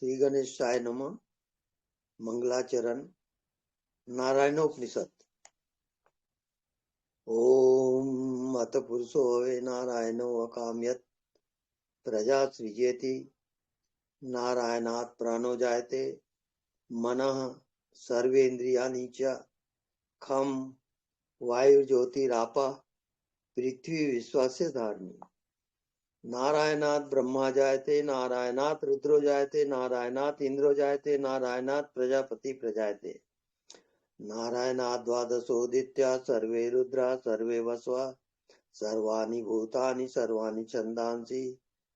श्री गणेशाय नमः। मंगलाचरण। नारायणोपनिषद। ओम अत पुरुषो वे नारायणो अकाम्यत् प्रजा सृजेति नारायणात् प्राणो जायते मनः सर्वेन्द्रियाणि च खम वायुर्ज्योतिरापः पृथ्वी विश्वस्य धारणी। नारायणात् ब्रह्मा जायते नारायणात् रुद्रो जायते नारायणात् इंद्रो जायते नारायणात् प्रजापति प्रजायते नारायणात् द्वादशोदित्या सर्वे रुद्रा सर्वे वस्वा सर्वाणि भूतानि सर्वाणि छन्दांसि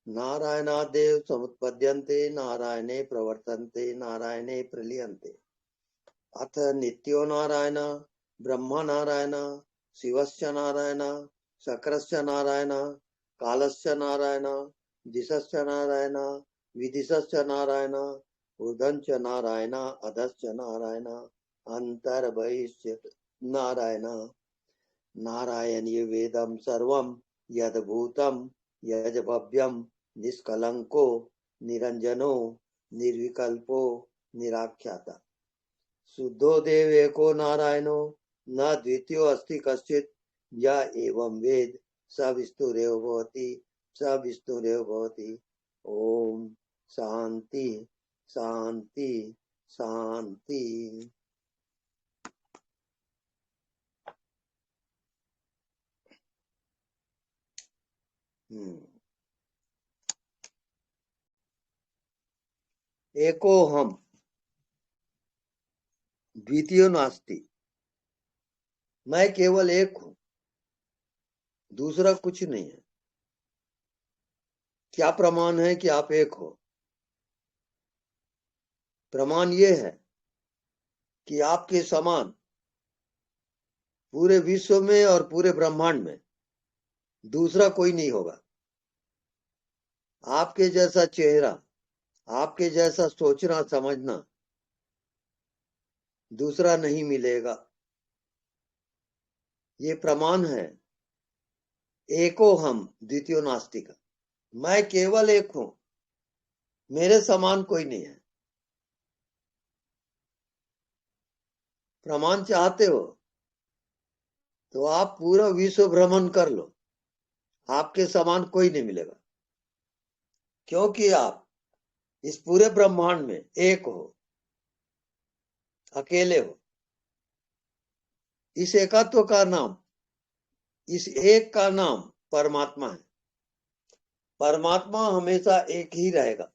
नारायणात् देव समुत्पद्यन्ते नारायणे प्रवर्तन्ते नारायणे प्रलीयन्ते। अथ नित्यो नारायण ब्रह्म नारायण शिवश्च नारायण शक्रश्च नारायण कालश्च नारायण दिशश्च नारायण विदिशश्च नारायण ऊर्ध्वश्च नारायण अधश्च नारायण अंतर्बहिश्च नारायण। नारायणीय वेदम सर्वं यद्भूतं यज्भव्यं निष्कलंको निरंजनो निर्विकल्पो निराख्याता। शुद्धो देव एको नारायणो न द्वितीयो अस्ति कश्चित् या एवं वेद स विष्णुरेव भवति स विष्णुरेव भवति। ओम शांति शांति शांति। एको हम द्वितीयो नास्ति। मैं केवल एक हूं, दूसरा कुछ नहीं है। क्या प्रमाण है कि आप एक हो? प्रमाण ये है कि आपके समान पूरे विश्व में और पूरे ब्रह्मांड में दूसरा कोई नहीं होगा। आपके जैसा चेहरा, आपके जैसा सोचना समझना दूसरा नहीं मिलेगा। ये प्रमाण है एको हम द्वितीयो नास्ति का। मैं केवल एक हूं, मेरे समान कोई नहीं है। प्रमाण चाहते हो तो आप पूरा विश्व भ्रमण कर लो, आपके समान कोई नहीं मिलेगा, क्योंकि आप इस पूरे ब्रह्मांड में एक हो, अकेले हो। इस एकत्व का नाम, इस एक का नाम परमात्मा है। परमात्मा हमेशा एक ही रहेगा,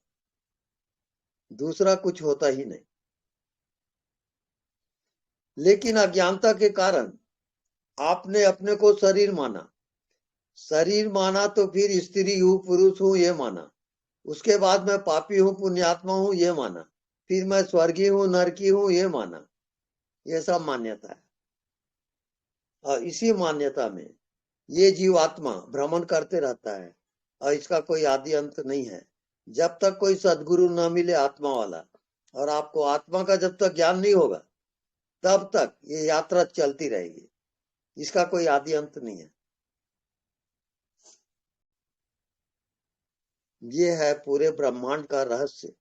दूसरा कुछ होता ही नहीं। लेकिन अज्ञानता के कारण आपने अपने को शरीर माना। शरीर माना तो फिर स्त्री हूं पुरुष हूं ये माना। उसके बाद मैं पापी हूं पुण्यात्मा हूं ये माना। फिर मैं स्वर्गीय हूं नरकी हूं ये माना। ये सब मान्यता है। और इसी मान्यता में ये जीवात्मा भ्रमण करते रहता है और इसका कोई आदि अंत नहीं है। जब तक कोई सदगुरु न मिले आत्मा वाला, और आपको आत्मा का जब तक ज्ञान नहीं होगा तब तक ये यात्रा चलती रहेगी। इसका कोई आदि अंत नहीं है। ये है पूरे ब्रह्मांड का रहस्य।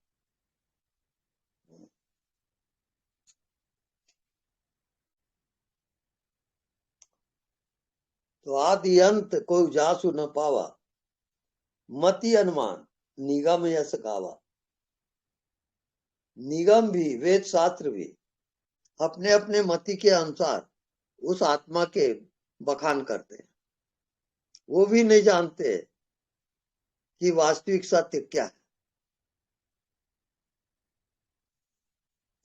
तो आदि अंत कोई जासु न पावा, मति अनुमान निगम यस गावा। निगम भी वेद शास्त्र भी अपने अपने मति के अनुसार उस आत्मा के बखान करते हैं। वो भी नहीं जानते कि वास्तविक सत्य क्या है।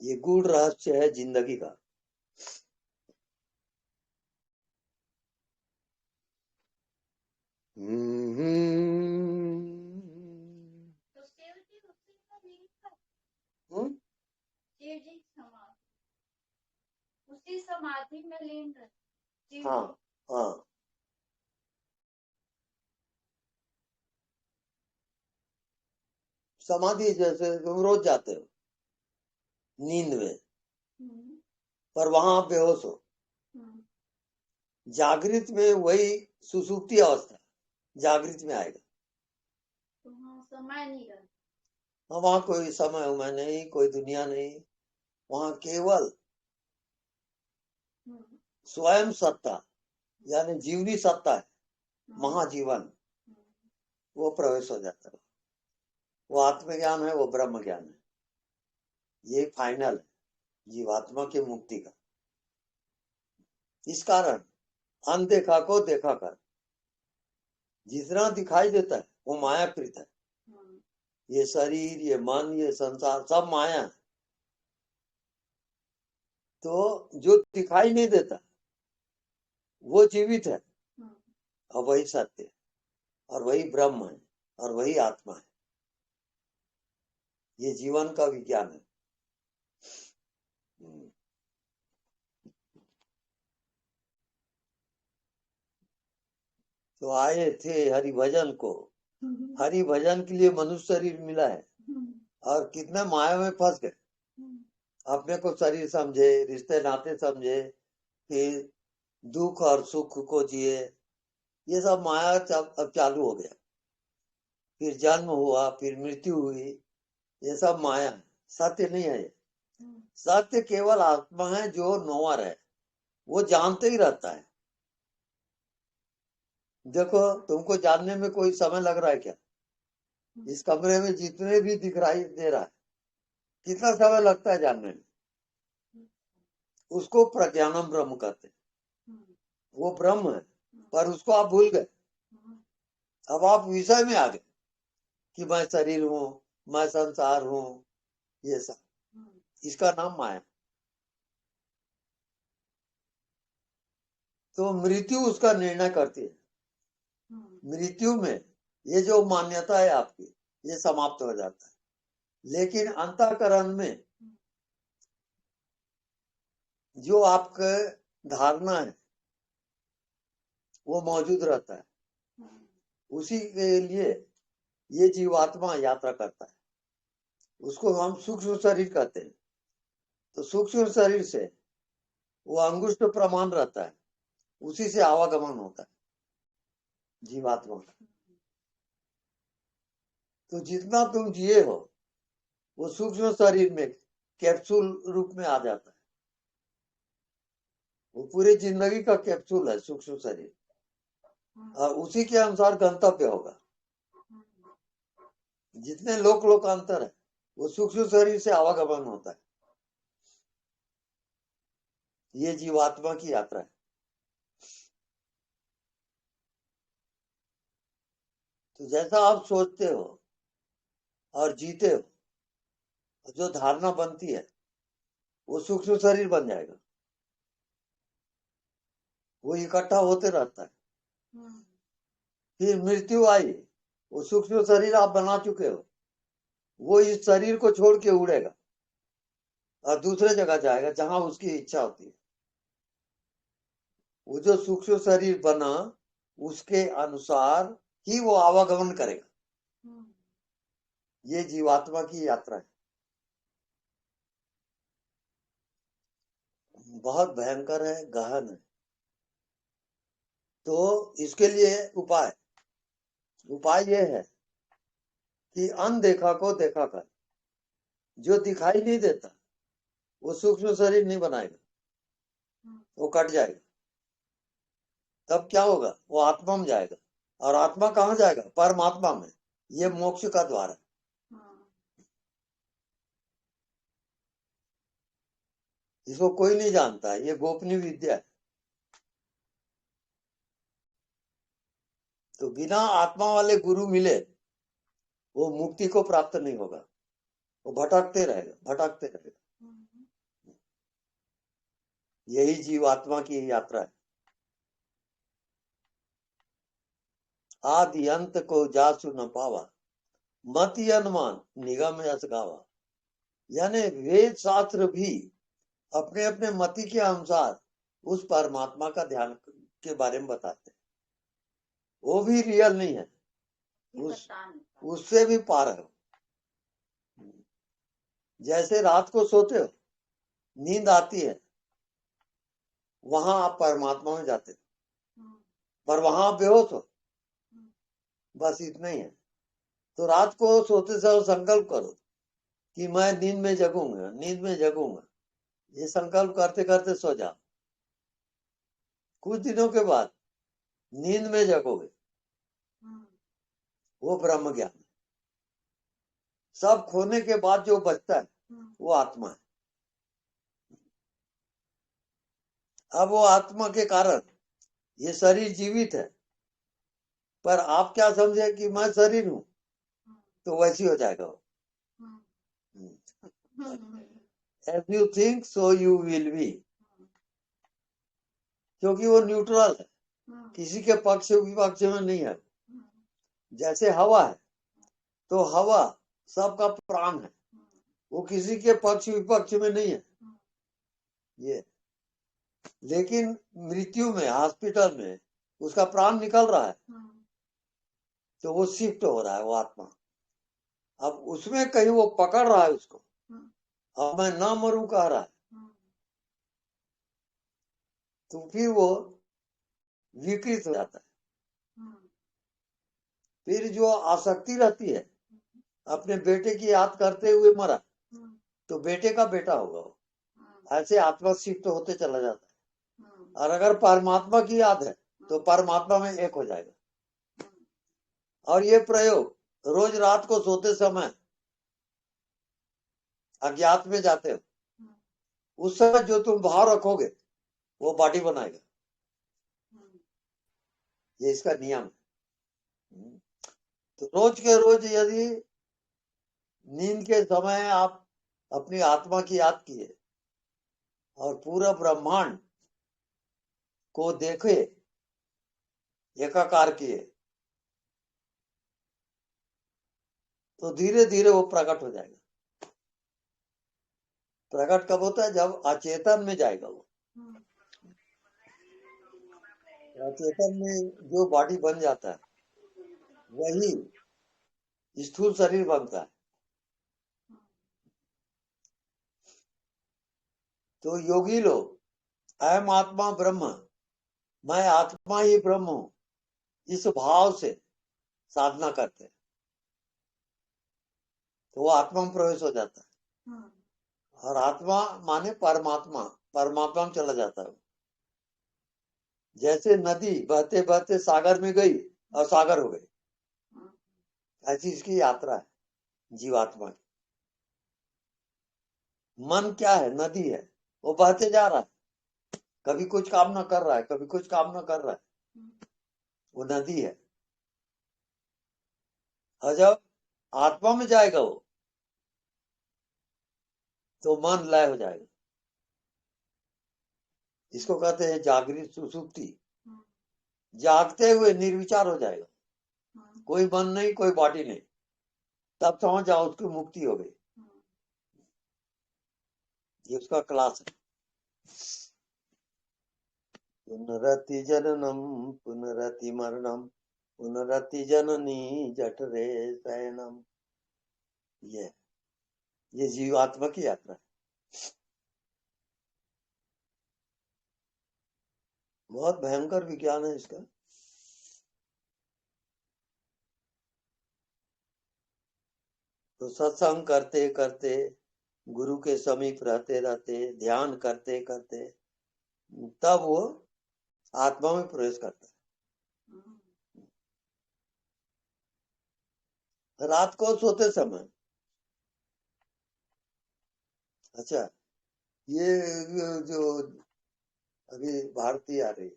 ये गूढ़ रहस्य है जिंदगी का। उसी समाधि में लीन रहते। हाँ हाँ, समाधि जैसे तुम रोज जाते हो नींद में, पर वहां आप बेहोश हो। जागृत में वही सुसुप्ति अवस्था जागृत में आएगा। तो हाँ, समय नहीं रहता। वहां कोई समय उमय नहीं, कोई दुनिया नहीं, वहां केवल स्वयं सत्ता यानी जीवनी सत्ता है, महाजीवन, वो प्रवेश हो जाता है। वो आत्मज्ञान है, वो ब्रह्म ज्ञान है। ये फाइनल है जीवात्मा की मुक्ति का। इस कारण अनदेखा को देखा कर, जितना दिखाई देता है वो मायाकृत है। ये शरीर, ये मन, ये संसार सब माया है। तो जो दिखाई नहीं देता वो जीवित है, और वही सत्य है, और वही ब्रह्म है, और वही आत्मा है। ये जीवन का विज्ञान है। तो आए थे हरि भजन को, हरि भजन के लिए मनुष्य शरीर मिला है, और कितने माया में फंस गए। अपने को शरीर समझे, रिश्ते नाते समझे, फिर दुख और सुख को जिए। ये सब माया अब चालू हो गया। फिर जन्म हुआ, फिर मृत्यु हुई, ये सब माया है, सत्य नहीं है। सत्य केवल आत्मा है जो नोवर है, वो जानते ही रहता है। देखो, तुमको जानने में कोई समय लग रहा है क्या? इस कमरे में जितने भी दिखाई दे रहा है, कितना समय लगता है जानने में? उसको प्रज्ञानम ब्रह्म कहते हैं। वो ब्रह्म है, पर उसको आप भूल गए। अब आप विषय में आ गए कि मैं शरीर हूं, मैं संसार हूं, ये सब। इसका नाम माया। तो मृत्यु उसका निर्णय करती है। मृत्यु में ये जो मान्यता है आपकी, ये समाप्त हो जाता है। लेकिन अंतःकरण में जो आपके धारणा है वो मौजूद रहता है। उसी के लिए ये जीवात्मा यात्रा करता है। उसको हम सूक्ष्म शरीर कहते हैं। तो सूक्ष्म शरीर से वो अंगुष्ठ प्रमाण रहता है, उसी से आवागमन होता है जीवात्मा का। तो जितना तुम जिए हो वो सूक्ष्म शरीर में कैप्सूल रूप में आ जाता है। वो पूरी जिंदगी का कैप्सूल है सूक्ष्म शरीर, और उसी के अनुसार गंतव्य होगा। जितने लोकांतर है वो सूक्ष्म शरीर से आवागमन होता है। ये जीवात्मा की यात्रा है। तो जैसा आप सोचते हो और जीते हो, जो धारणा बनती है वो सूक्ष्म शरीर बन जाएगा। वो इकट्ठा होते रहता है। फिर मृत्यु आई, वो सूक्ष्म शरीर आप बना चुके हो, वो इस शरीर को छोड़ के उड़ेगा और दूसरे जगह जाएगा जहां उसकी इच्छा होती है। वो जो सूक्ष्म शरीर बना उसके अनुसार ही वो आवागमन करेगा। ये जीवात्मा की यात्रा है। बहुत भयंकर है, गहन है। तो इसके लिए उपाय ये है कि अनदेखा को देखा कर। जो दिखाई नहीं देता वो सूक्ष्म शरीर नहीं बनाएगा, वो कट जाएगा। तब क्या होगा? वो आत्मा में जाएगा, और आत्मा कहाँ जाएगा? परमात्मा में। ये मोक्ष का द्वार है। इसको कोई नहीं जानता है, ये गोपनीय विद्या है। तो बिना आत्मा वाले गुरु मिले वो मुक्ति को प्राप्त नहीं होगा। वो भटकते रहेगा। यही जीवात्मा की यात्रा है। आदि अंत को जासु न पावा, मति अनुमान निगम यश गावा। यानी वेद शास्त्र भी अपने अपने मति के अनुसार उस परमात्मा का ध्यान के बारे में बताते हैं। वो भी रियल नहीं है, उससे भी पार है। जैसे रात को सोते हो, नींद आती है, वहां आप परमात्मा में जाते हो, पर वहां आप बेहोश हो, बस इतना ही है। तो रात को सोते समय संकल्प करो कि मैं नींद में जगूंगा, नींद में जगूंगा। ये संकल्प करते करते सो जाओ। कुछ दिनों के बाद नींद में जगोगे, वो ब्रह्म ज्ञान है। सब खोने के बाद जो बचता है वो आत्मा है। अब वो आत्मा के कारण ये शरीर जीवित है, पर आप क्या समझे कि मैं शरीर हूं, तो वैसी हो जाएगा वो। As you think so you will be, क्योंकि वो न्यूट्रल है, किसी के पक्ष विपक्ष में नहीं है। जैसे हवा है, तो हवा सबका प्राण है, वो किसी के पक्ष विपक्ष में नहीं है। ये लेकिन मृत्यु में, हॉस्पिटल में उसका प्राण निकल रहा है, तो वो शिफ्ट हो रहा है वो आत्मा। अब उसमें कहीं वो पकड़ रहा है उसको, अब मैं ना मरूं कह रहा है, तो फिर वो विकृत हो जाता है। फिर जो आसक्ति रहती है, अपने बेटे की याद करते हुए मरा, तो बेटे का बेटा होगा वो। ऐसे आत्मा शिफ्ट होते चला जाता है। और अगर परमात्मा की याद है, तो परमात्मा में एक हो जाएगा। और ये प्रयोग रोज रात को सोते समय अज्ञात में जाते हो, उस समय जो तुम भाव रखोगे वो बॉडी बनाएगा। ये इसका नियम है। तो रोज के रोज यदि नींद के समय आप अपनी आत्मा की याद किए और पूरा ब्रह्मांड को देखे, एकाकार किए, तो धीरे धीरे वो प्रकट हो जाएगा। प्रकट कब होता है? जब अचेतन में जाएगा वो। अचेतन में जो बॉडी बन जाता है, वही स्थूल शरीर बनता है। तो योगी लोग अहम आत्मा ब्रह्म, मैं आत्मा ही ब्रह्म हूं, इस भाव से साधना करते हैं, तो वो आत्मा में प्रवेश हो जाता है। और आत्मा माने परमात्मा, परमात्मा में चला जाता है। जैसे नदी बहते बहते सागर में गई और सागर हो गई, ऐसी इसकी यात्रा है जीवात्मा की। मन क्या है? नदी है, वो बहते जा रहा है, कभी कुछ काम ना कर रहा है, कभी कुछ काम ना कर रहा है, वो नदी है। और जब आत्मा में जाएगा वो, तो मन लय हो जाएगा। इसको कहते हैं जागृत सुसुप्ति। जागते हुए निर्विचार हो जाएगा, कोई मन नहीं, कोई बॉडी नहीं, तब समझ जाओ उसकी मुक्ति हो गई। ये उसका क्लास है। पुनरति जननम पुनरति मरणम पुनरति जननी जठरे शयनम। ये जीवात्मा की यात्रा है। बहुत भयंकर विज्ञान है इसका। तो सत्संग करते करते, गुरु के समीप रहते रहते, ध्यान करते करते, तब वो आत्मा में प्रवेश करता है। रात को सोते समय, अच्छा, ये जो अभी भारती आ रही,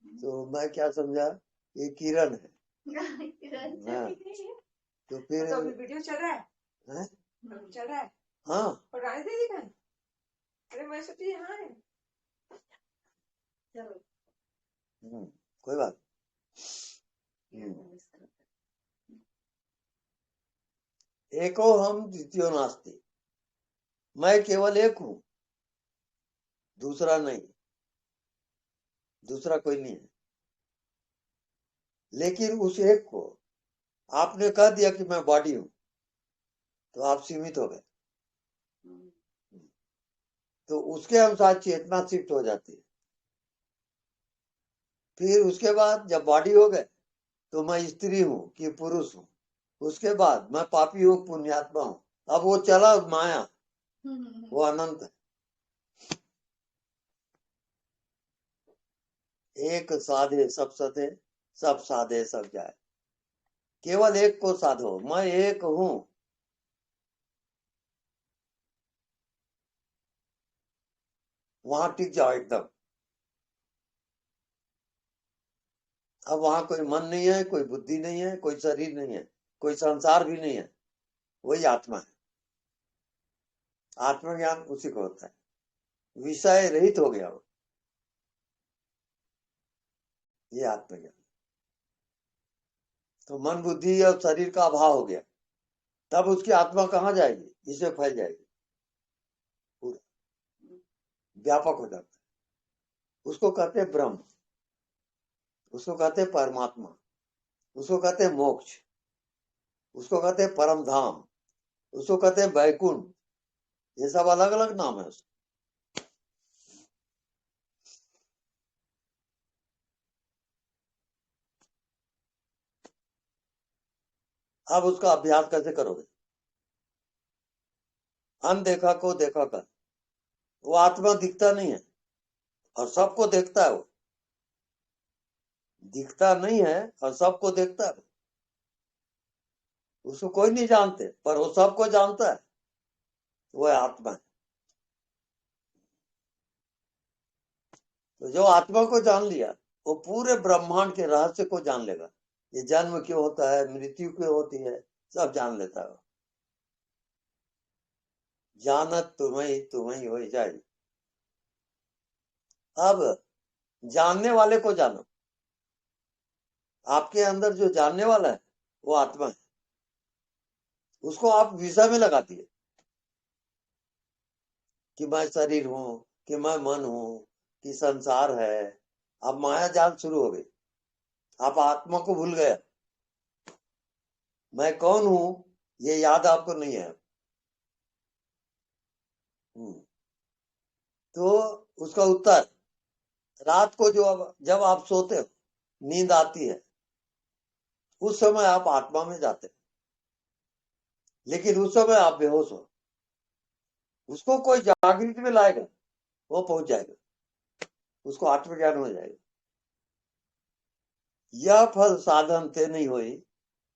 तो मैं क्या समझा ये किरण है। हाँ, तो फिर तो अभी वीडियो चल रहा है? है? चल रहा है? हाँ, और राज दे दिखा। अरे मैं सोची यहाँ है। चलो, कोई बात। एको हम द्वितीयो नास्ति, मैं केवल एक हूं, दूसरा नहीं, दूसरा कोई नहीं है। लेकिन उस एक को आपने कह दिया कि मैं बॉडी हूं, तो आप सीमित हो गए। तो उसके अनुसार चेतना शिफ्ट हो जाती है। फिर उसके बाद जब बॉडी हो गए, तो मैं स्त्री हूं कि पुरुष हूं, उसके बाद मैं पापी हूँ पुण्यात्मा हूँ, अब वो चला माया, वो अनंत है। एक साधे सब सधे, सब साधे सब जाए, केवल एक को साधो, मैं एक हूँ। वहां टिक जाओ एकदम। अब वहां कोई मन नहीं है, कोई बुद्धि नहीं है, कोई शरीर नहीं है, कोई संसार भी नहीं है, वही आत्मा है। आत्मज्ञान उसी को होता है, विषय रहित हो गया वो, ये आत्मज्ञान। तो मन बुद्धि और शरीर का अभाव हो गया, तब उसकी आत्मा कहाँ जाएगी? इसे फैल जाएगी, पूरा व्यापक हो जाता है। उसको कहते हैं ब्रह्म, उसको कहते हैं परमात्मा, उसको कहते हैं मोक्ष, उसको कहते हैं परम धाम, उसको कहते हैं वैकुंठ। ये सब अलग अलग नाम है उसके। अब उसका अभ्यास कैसे करोगे? अनदेखा को देखा कर। वो आत्मा दिखता नहीं है और सबको देखता है, वो दिखता नहीं है और सबको देखता है। उसको कोई नहीं जानते पर वो सबको जानता है, वो आत्मा है। तो जो आत्मा को जान लिया वो पूरे ब्रह्मांड के रहस्य को जान लेगा। ये जन्म क्यों होता है, मृत्यु क्यों होती है, सब जान लेता है। जानत तुम्हें हो जाए। अब जानने वाले को जानो। आपके अंदर जो जानने वाला है वो आत्मा है, उसको आप विषय में लगा दिए कि मैं शरीर हूं, कि मैं मन हूं, कि संसार है। अब माया जाल शुरू हो गई, आप आत्मा को भूल गए। मैं कौन हूं ये याद आपको नहीं है। तो उसका उत्तर, रात को जब आप सोते हो, नींद आती है, उस समय आप आत्मा में जाते हैं, लेकिन उस समय आप बेहोश हो। उसको कोई जागृति में लाएगा, वो पहुंच जाएगा, उसको आत्मज्ञान हो जाएगा। यह फल साधन थे नहीं हुई,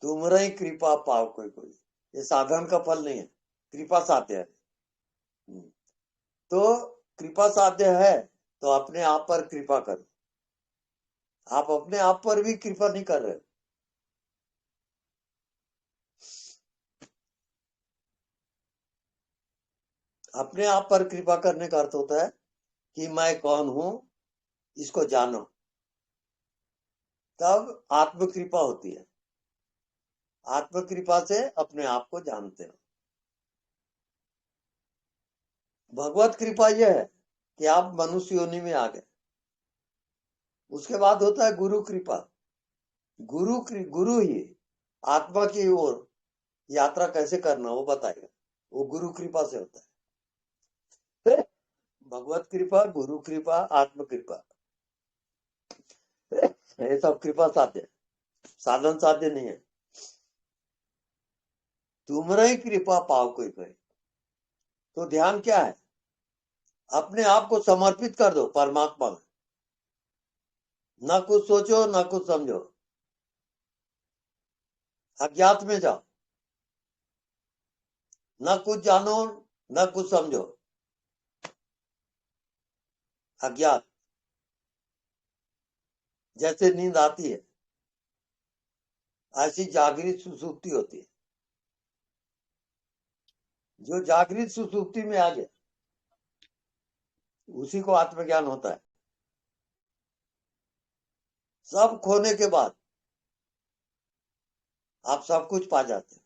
तुमरे कृपा पाव कोई कोई। ये साधन का फल नहीं है, कृपा साध्य है। तो कृपा साध्य है तो अपने आप पर कृपा करो। आप अपने आप पर भी कृपा नहीं कर रहे। अपने आप पर कृपा करने का अर्थ होता है कि मैं कौन हूं इसको जानो, तब आत्म कृपा होती है। आत्म कृपा से अपने आप को जानते हो। भगवत कृपा यह है कि आप मनुष्य योनि में आ गए। उसके बाद होता है गुरु कृपा। गुरु ही आत्मा की ओर यात्रा कैसे करना वो बताएगा, वो गुरु कृपा से होता है। भगवत कृपा, गुरु कृपा, आत्म कृपा, ये सब कृपा साध्य, साधन साध्य नहीं है। तुमरे ही कृपा पाओ कोई कोई। तो ध्यान क्या है? अपने आप को समर्पित कर दो परमात्मा में। ना कुछ सोचो, ना कुछ समझो, अज्ञात में जाओ। ना कुछ जानो, ना कुछ समझो, अज्ञात। जैसे नींद आती है ऐसी जागृत सुसुप्ति होती है। जो जागृत सुसुप्ति में आ गया उसी को आत्मज्ञान होता है। सब खोने के बाद आप सब कुछ पा जाते हैं।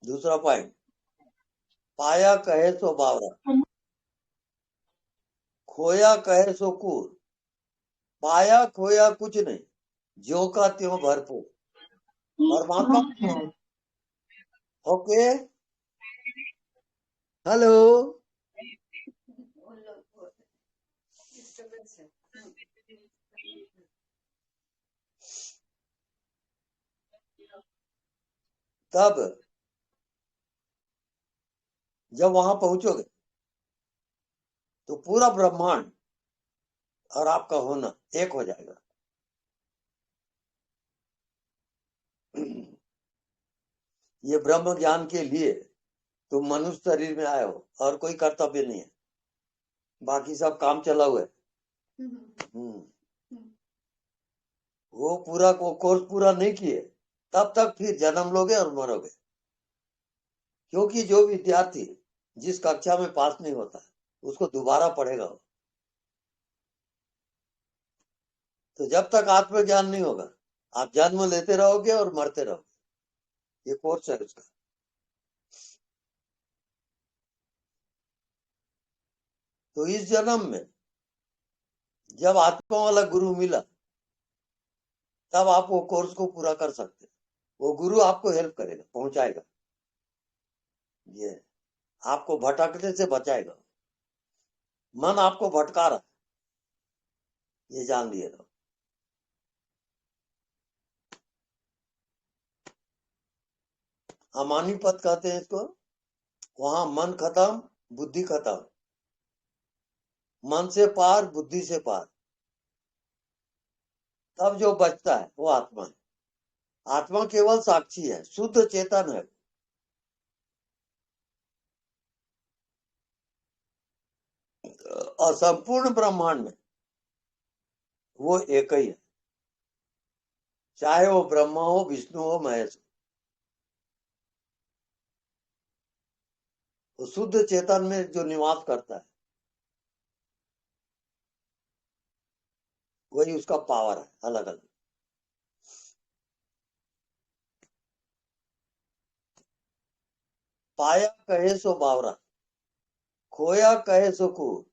दूसरा पॉइंट, पाया कहे सो बावरा, खोया कहे सो कूर। पाया खोया कुछ नहीं, ज्यों का त्यों भरपूर। परमात्मा ओके। हेलो, तब जब वहां पहुंचोगे तो पूरा ब्रह्मांड और आपका होना एक हो जाएगा। ये ब्रह्म ज्ञान के लिए तुम मनुष्य शरीर में आए हो और कोई कर्तव्य नहीं है, बाकी सब काम चला हुआ है। वो पूरा को कोर्स पूरा नहीं किए तब तक फिर जन्म लोगे और मरोगे, क्योंकि जो विद्यार्थी जिस कक्षा में पास नहीं होता उसको दोबारा पढ़ेगा। तो जब तक आत्मज्ञान नहीं होगा आप जन्म लेते रहोगे और मरते रहोगे। ये कोर्स है उसका। तो इस जन्म में जब आत्मा वाला गुरु मिला तब आप वो कोर्स को पूरा कर सकते। वो गुरु आपको हेल्प करेगा, पहुंचाएगा, ये आपको भटकने से बचाएगा। मन आपको भटका रहा है, ये जान लिए रहो। अमानी पद कहते हैं इसको। वहां मन खत्म, बुद्धि खत्म। मन से पार, बुद्धि से पार। तब जो बचता है वो आत्मा है। आत्मा केवल साक्षी है, शुद्ध चेतन है। और संपूर्ण ब्रह्मांड में वो एक ही है, चाहे वो ब्रह्मा हो, विष्णु हो, महेश हो। वो शुद्ध चेतन में जो निवास करता है वही उसका पावर है, अलग अलग। पाया कहे सो बावरा, खोया कहे सो कूर।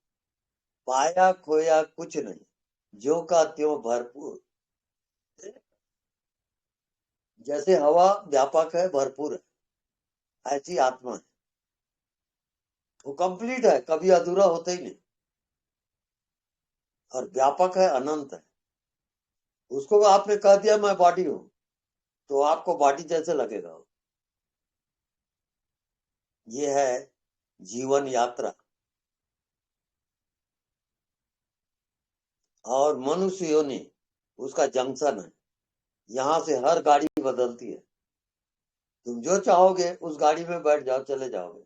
पाया खोया कुछ नहीं, जो का त्यों भरपूर। जैसे हवा व्यापक है, भरपूर है, ऐसी आत्मा है। वो कंप्लीट है, कभी अधूरा होता ही नहीं। और व्यापक है, अनंत है। उसको आपने कह दिया मैं बॉडी हूं तो आपको बॉडी जैसे लगेगा। ये है जीवन यात्रा। और मनुष्य योनि उसका जंक्शन है। यहाँ से हर गाड़ी बदलती है। तुम जो चाहोगे उस गाड़ी में बैठ जाओ, चले जाओगे।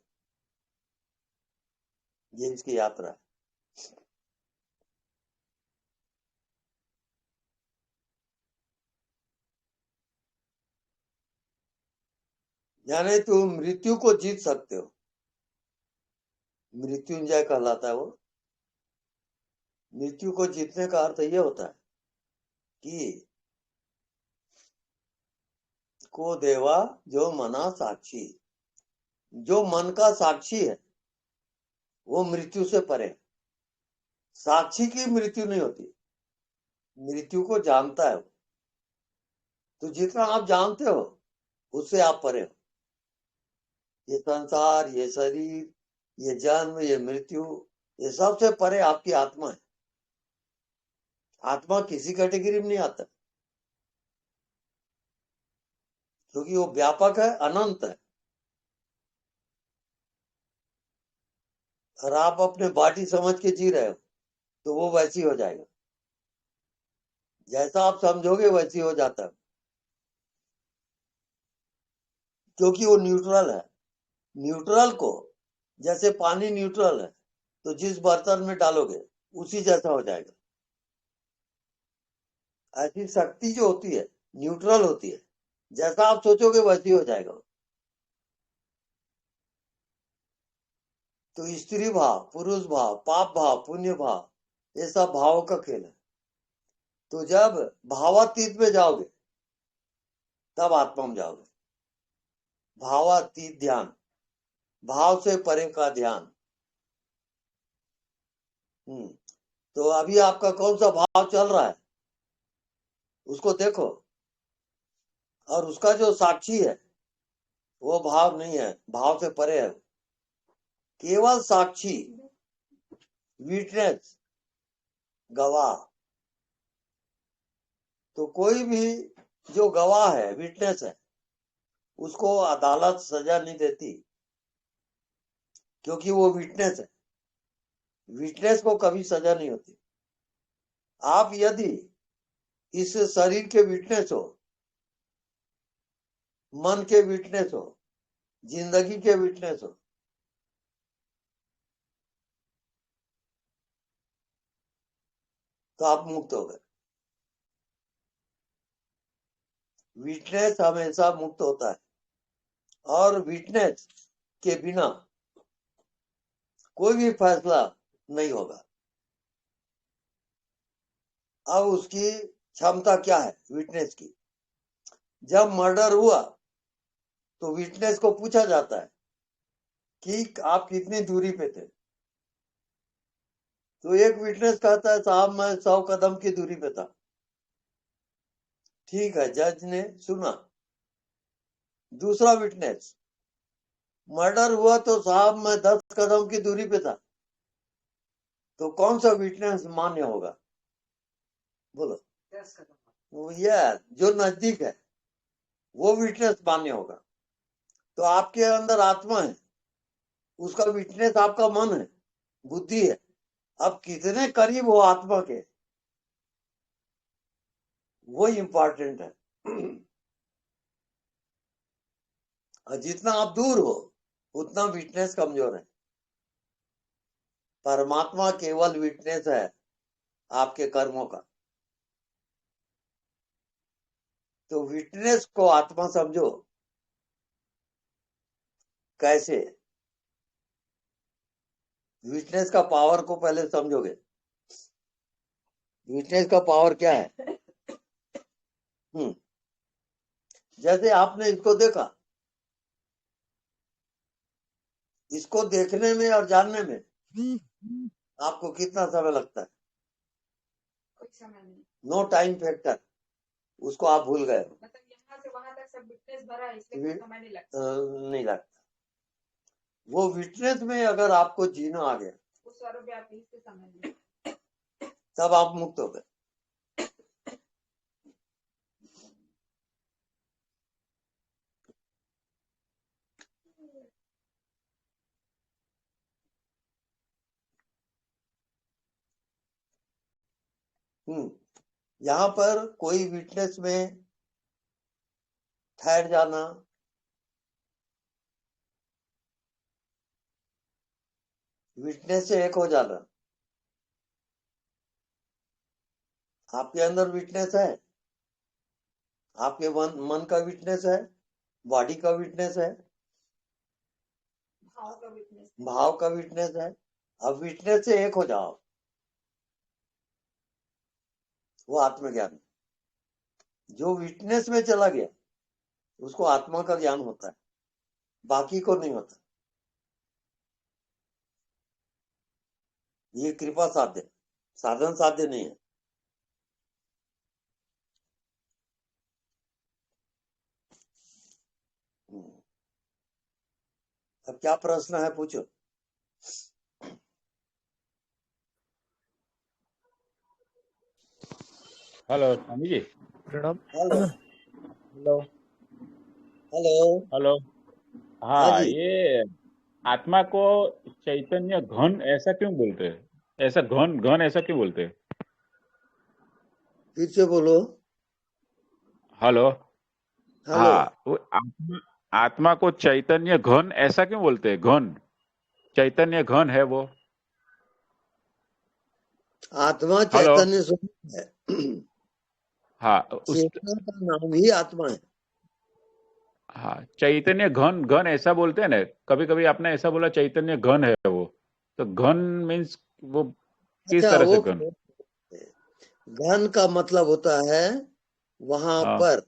ये इसकी यात्रा है। यानी तुम मृत्यु को जीत सकते हो। मृत्युंजय कहलाता है वो। मृत्यु को जीतने का अर्थ ये होता है कि को देवा जो मना साक्षी। जो मन का साक्षी है वो मृत्यु से परे है। साक्षी की मृत्यु नहीं होती, मृत्यु को जानता है वो। तो जितना आप जानते हो उससे आप परे हो। ये संसार, ये शरीर, ये जन्म, ये मृत्यु, ये सबसे परे आपकी आत्मा है। आत्मा किसी कैटेगरी में नहीं आता, क्योंकि वो व्यापक है, अनंत है। और आप अपने बॉडी समझ के जी रहे हो तो वो वैसी हो जाएगा। जैसा आप समझोगे वैसी हो जाता है, क्योंकि वो न्यूट्रल है। न्यूट्रल को, जैसे पानी न्यूट्रल है तो जिस बर्तन में डालोगे उसी जैसा हो जाएगा। ऐसी शक्ति जो होती है न्यूट्रल होती है, जैसा आप सोचोगे वैसी हो जाएगा। तो स्त्री भाव, पुरुष भाव, पाप भाव, पुण्य भाव, ये सब भावों का खेल है। तो जब भावातीत में जाओगे तब आत्मा में जाओगे। भावातीत ध्यान, भाव से परे का ध्यान। तो अभी आपका कौन सा भाव चल रहा है उसको देखो, और उसका जो साक्षी है वो भाव नहीं है, भाव से परे है। केवल साक्षी, विटनेस, गवाह। तो कोई भी जो गवाह है, विटनेस है, उसको अदालत सजा नहीं देती, क्योंकि वो विटनेस है। विटनेस को कभी सजा नहीं होती। आप यदि इस शरीर के विटनेस हो, मन के विटनेस हो, जिंदगी के विटनेस हो, तो आप मुक्त हो गए। विटनेस हमेशा मुक्त होता है, और विटनेस के बिना कोई भी फैसला नहीं होगा। अब उसकी क्षमता क्या है विटनेस की? जब मर्डर हुआ तो विटनेस को पूछा जाता है कि आप कितनी दूरी पे थे। तो एक विटनेस कहता है, साहब मैं 100 कदम की दूरी पे था। ठीक है, जज ने सुना। दूसरा विटनेस, मर्डर हुआ तो साहब मैं 10 कदम की दूरी पे था। तो कौन सा विटनेस मान्य होगा? बोलो। 10 कदम। वो ये जो नजदीक है वो विटनेस मान्य होगा। तो आपके अंदर आत्मा है, उसका विटनेस आपका मन है, बुद्धि है। अब कितने करीब हो आत्मा के, वो इम्पोर्टेंट है। और जितना आप दूर हो उतना विटनेस कमजोर है। परमात्मा केवल विटनेस है आपके कर्मों का। तो विटनेस को आत्मा समझो। कैसे? विटनेस का पावर को पहले समझोगे। विटनेस का पावर क्या है? जैसे आपने इसको देखा, इसको देखने में और जानने में आपको कितना समय लगता है? कोई समय नहीं। नो टाइम फैक्टर, उसको आप भूल गए। मतलब यहाँ से वहां तक सब विटनेस भरा है, इसलिए कोई समय नहीं लगता। नहीं लगता। वो विटनेस में अगर आपको जीना आ गया, उस सर्वव्यापी से समय नहीं, तब आप मुक्त हो गए। यहाँ पर कोई विटनेस में ठहर जाना, विटनेस से एक हो जाना। आपके अंदर विटनेस है, आपके मन का विटनेस है, बॉडी का विटनेस है, भाव का विटनेस है। अब विटनेस से एक हो जाओ, वो आत्मज्ञान। जो विटनेस में चला गया उसको आत्मा का ज्ञान होता है, बाकी को नहीं होता। ये कृपा साध्य, साधन साध्य नहीं है। अब क्या प्रश्न है, पूछो। हेलो स्वामी जी। प्रणाम। Hello hello hello. हेलो। हाँ हाँ, जी, ये आत्मा को चैतन्य घन ऐसा क्यों बोलते हैं? ऐसा घन घन ऐसा क्यों बोलते हैं? फिर से बोलो। हेलो। हेलो। हाँ, वो आत्मा आत्मा को चैतन्य घन ऐसा क्यों बोलते हैं? घन, चैतन्य घन है वो। आत्मा हेलो। चैतन्य स्वरूप है। हाँ उस चेतना का नाम ही आत्मा है। हाँ, चैतन्य घन घन ऐसा बोलते हैं ना। कभी कभी आपने ऐसा बोला चैतन्य घन है वो। तो घन मीन्स वो किस अच्छा, तरह वो से घन? घन का मतलब होता है वहां हाँ पर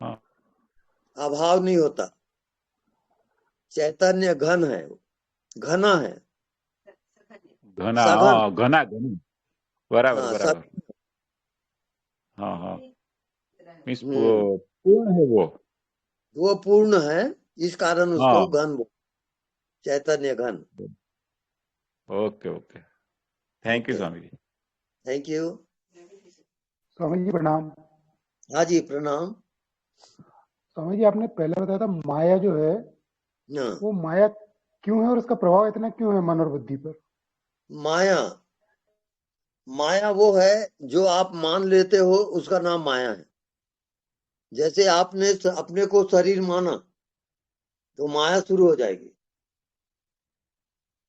हाँ अभाव नहीं होता। चैतन्य घन है, घना है, घना, सघन। हाँ घना घन, बराबर हाँ, बराबर। हाँ हाँ, मीन्स हम्म, पूर्ण है वो। वो पूर्ण है, इस कारण उसको हाँ, घन चैतन्य घन। Okay okay. Thank you okay. Swami ji. Thank you. Swami ji प्रणाम। हाँ जी प्रणाम। स्वामी जी आपने पहले बताया था माया जो है हाँ, वो माया क्यों है और उसका प्रभाव इतना क्यों है मन और बुद्धि पर? माया माया वो है जो आप मान लेते हो, उसका नाम माया है। जैसे आपने अपने को शरीर माना तो माया शुरू हो जाएगी।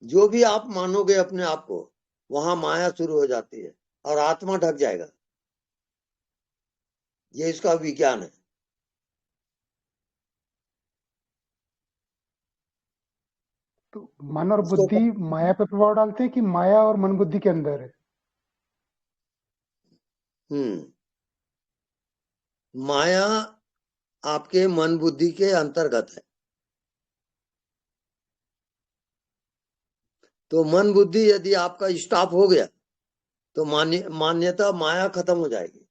जो भी आप मानोगे अपने आप को, वहां माया शुरू हो जाती है और आत्मा ढक जाएगा। ये इसका विज्ञान है। तो मन और इसको बुद्धि माया पे प्रभाव डालते हैं कि माया और मन बुद्धि के अंदर है? माया आपके मन बुद्धि के अंतर्गत है। तो मन बुद्धि यदि आपका स्टॉप हो गया तो मान्यता माया खत्म हो जाएगी।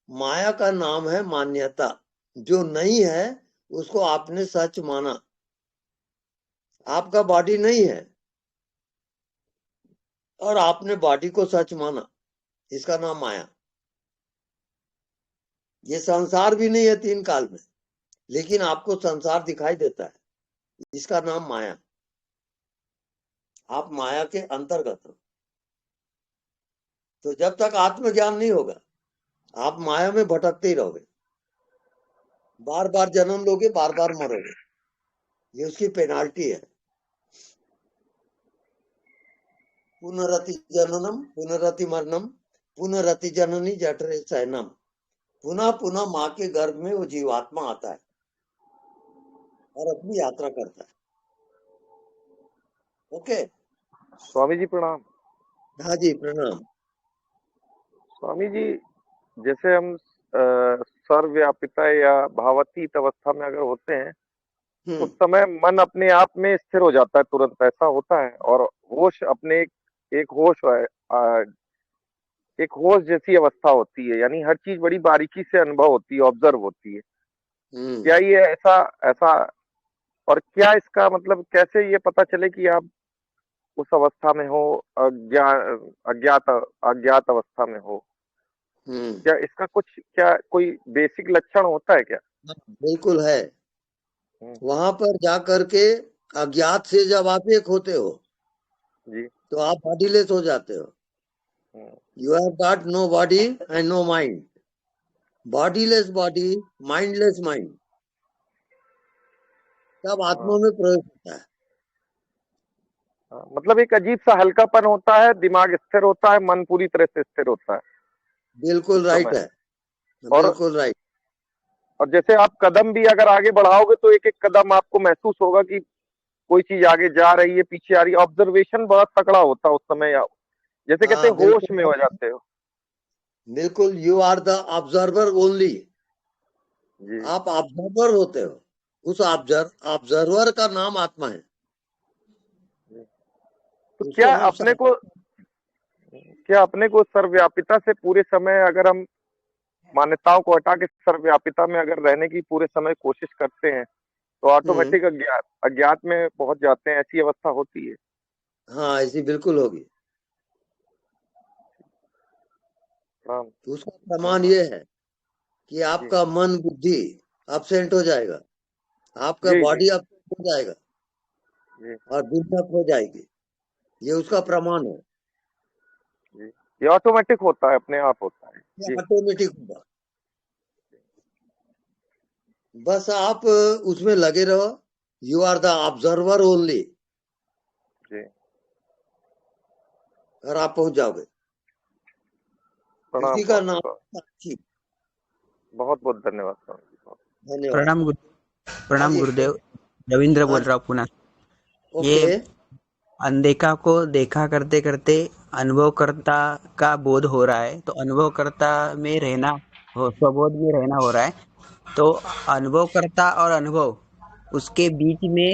माया का नाम है मान्यता। जो नहीं है उसको आपने सच माना। आपका बॉडी नहीं है और आपने बॉडी को सच माना, इसका नाम माया। ये संसार भी नहीं है 3 काल में, लेकिन आपको संसार दिखाई देता है, इसका नाम माया। आप माया के अंतर्गत हो। तो जब तक आत्मज्ञान नहीं होगा आप माया में भटकते ही रहोगे, बार बार जन्म लोगे, बार बार मरोगे। ये उसकी पेनाल्टी है। पुनरति जननम पुनरति मरणम पुनरति जननी जठरे शयनम। पुनः पुनः माँ के गर्भ में वो जीवात्मा आता है और अपनी यात्रा करता है। ओके। स्वामी जी प्रणाम। हाँ जी प्रणाम। स्वामी जी, जैसे हम सर्वव्यापिता या भावातीत अवस्था में अगर होते हैं उस समय मन अपने आप में स्थिर हो जाता है, तुरंत ऐसा होता है। और होश अपने एक होश है, एक होश जैसी अवस्था होती है, यानी हर चीज बड़ी बारीकी से अनुभव होती है, ऑब्जर्व होती है। क्या ये ऐसा ऐसा और क्या इसका मतलब कैसे ये पता चले कि आप उस अवस्था में हो, अज्ञात अज्ञात अवस्था में हो? क्या इसका कुछ क्या कोई बेसिक लक्षण होता है क्या? बिल्कुल है। वहां पर जा करके अज्ञात से जब आप एक होते हो जी, तो आप बॉडीलेस हो जाते हो। You have got no body and no mind. Bodyless body, mindless mind, तब आत्मा में प्रवेश होता है। मतलब एक अजीब सा हल्कापन होता है, दिमाग स्थिर होता है, मन पूरी तरह से स्थिर होता है। बिल्कुल राइट है। और बिल्कुल राइट। और जैसे आप कदम भी अगर आगे बढ़ाओगे तो एक एक कदम आपको महसूस होगा कि कोई चीज आगे जा रही है, पीछे आ रही है। ऑब्जर्वेशन बहुत तकड़ा होता है उस समय, जैसे कहते हैं होश में हो जाते हो। बिल्कुल, you are the observer only. जी। आप ऑब्जर्वर होते हो। उस ऑब्जर्वर का नाम आत्मा है। तो क्या अपने को सर्वव्यापिता से पूरे समय, अगर हम मान्यताओं को हटा के सर्वव्यापिता में अगर रहने की पूरे समय कोशिश करते हैं तो ऑटोमेटिक अज्ञात में पहुंच जाते हैं? ऐसी अवस्था होती है? हाँ, ऐसी बिल्कुल होगी। तो उसका प्रमाण ये है कि आपका मन बुद्धि अपसेंट हो जाएगा, आपका बॉडी अपसेंट हो जाएगा और दिक्कत हो जाएगी। ये उसका प्रमाण है। ये ऑटोमेटिक होता है, अपने आप होता है? ये ऑटोमेटिक होगा। बस आप उसमें लगे रहो। You are the observer only, और आप पहुंच जाओगे। उसी का नाम साक्षी। बहुत बहुत धन्यवाद स्वामी। धन्यवाद। प्रणाम गुरुदेव। रविंद्र बोल रहा हूँ पुणे। ये अनदेखा को देखा करते करते अनुभवकर्ता का बोध हो रहा है, तो अनुभवकर्ता में रहना स्वबोध में रहना हो रहा है। तो अनुभवकर्ता और अनुभव उसके बीच में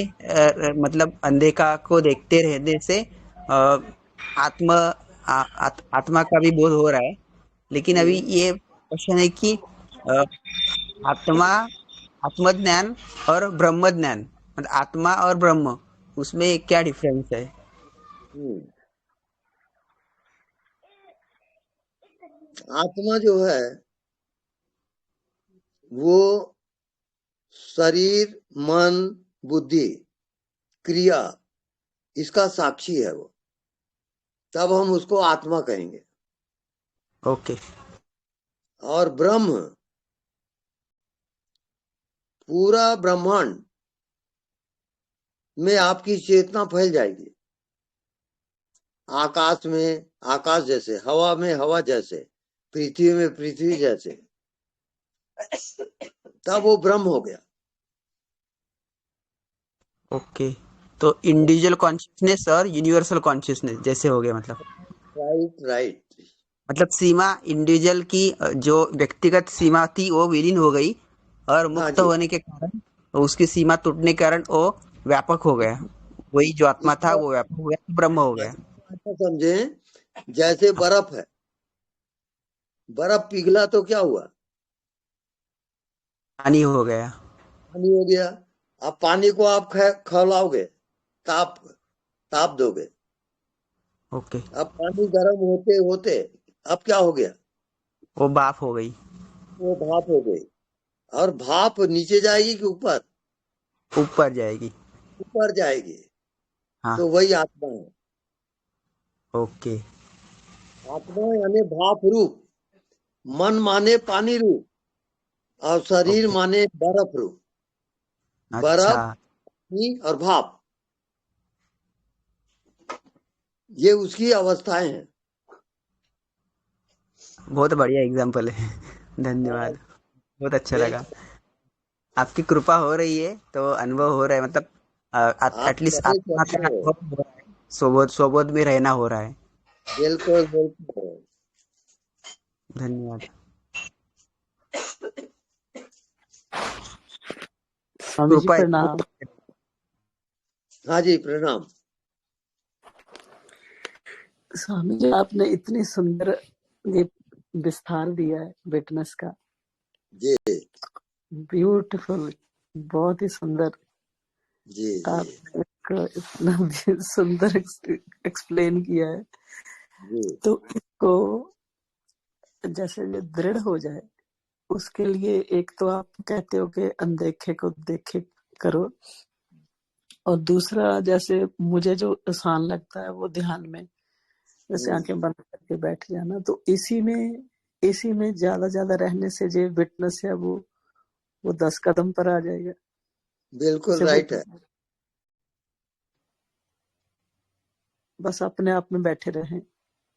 मतलब अनदेखा को देखते रहने से आत्मा का भी बोध हो रहा है। लेकिन अभी ये क्वेश्चन है कि आत्मज्ञान और ब्रह्म ज्ञान, मतलब आत्मा और ब्रह्म, उसमें क्या डिफरेंस है? आत्मा जो है वो शरीर, मन, बुद्धि, क्रिया, इसका साक्षी है वो, तब हम उसको आत्मा कहेंगे। ओके। और ब्रह्म, पूरा ब्रह्मांड में आपकी चेतना फैल जाएगी, आकाश में आकाश जैसे, हवा में हवा जैसे, पृथ्वी में पृथ्वी जैसे, तब वो ब्रह्म हो गया। ओके, तो इंडिविजुअल कॉन्शियसनेस और यूनिवर्सल कॉन्शियसनेस जैसे हो गया, राइट राइट। मतलब सीमा इंडिविजुअल की जो व्यक्तिगत सीमा थी वो विलीन हो गई, और हाँ मुक्त जी, होने के कारण उसकी सीमा टूटने के कारण वो व्यापक हो गया। वही जो आत्मा था इसको वो व्यापक हो गया, ब्रह्म हो गया। ऐसा समझे, जैसे बर्फ है, बर्फ पिघला तो क्या हुआ, पानी हो गया। पानी हो गया। अब पानी को आप खौलाओगे, ताप ताप दोगे, ओके, अब पानी गर्म होते होते अब क्या हो गया, वो भाप हो गई। वो भाप हो गई। और भाप नीचे जाएगी कि ऊपर, ऊपर जाएगी। ऊपर जाएगी, हाँ। तो वही आत्मा है। ओके। आत्मा यानी भाप रूप, मन माने पानी रूप, और शरीर ओके। माने बर्फ रूप। अच्छा, बर्फ, पानी और भाप, ये उसकी अवस्थाएं हैं। बहुत बढ़िया एग्जाम्पल है। धन्यवाद, बहुत अच्छा लगा। वेलकम। आपकी कृपा हो रही है तो अनुभव हो रहा है, मतलब आप एटलीस्ट बड़े आत्मा का चतुर हो। अनुभव हो रहा है, स्वबोध स्वबोध में रहना हो रहा है। बिल्कुल बिल्कुल। धन्यवाद। स्वामी जी कृपा है। प्रणाम। हाँ जी, प्रणाम। स्वामी जी आपने इतनी सुंदर ये विस्तार दिया है विटनेस का, जी ब्यूटीफुल, बहुत ही सुंदर। जी जी आपने इसको इतना भी सुंदर एक्सप्लेन किया है, जी। तो इसको जैसे ये दृढ़ हो जाए उसके लिए एक तो आप कहते हो कि अनदेखे को देखे करो, और दूसरा जैसे मुझे जो आसान लगता है वो ध्यान में जैसे आंखें बंद करके बैठ जाना, तो इसी में ज्यादा रहने से जो विटनेस है वो 10 कदम पर आ जाएगा। बिल्कुल जैसे वो राइट है। बस अपने आप में बैठे रहें।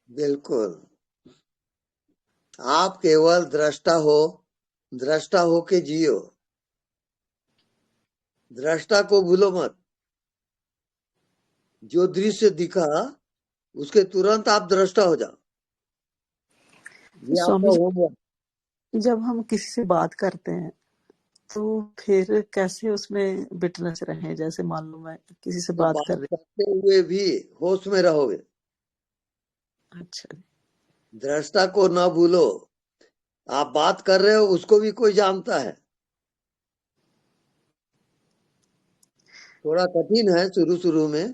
बिल्कुल, आप केवल दृष्टा हो, दृष्टा हो के जियो, दृष्टा को भूलो मत। जो दृश्य दिखा उसके तुरंत आप दृष्टा हो जाओ, ये स्वामी आपका जी, होमवर्क। जब हम किसी से बात करते हैं तो फिर कैसे उसमें विटनेस रहें? जैसे मान लो मैं किसी से तो बात बात कर रही। करते हुए भी होश में रहोगे, अच्छा, दृष्टा को ना भूलो। आप बात कर रहे हो उसको भी कोई जानता है। थोड़ा कठिन है शुरू शुरू में,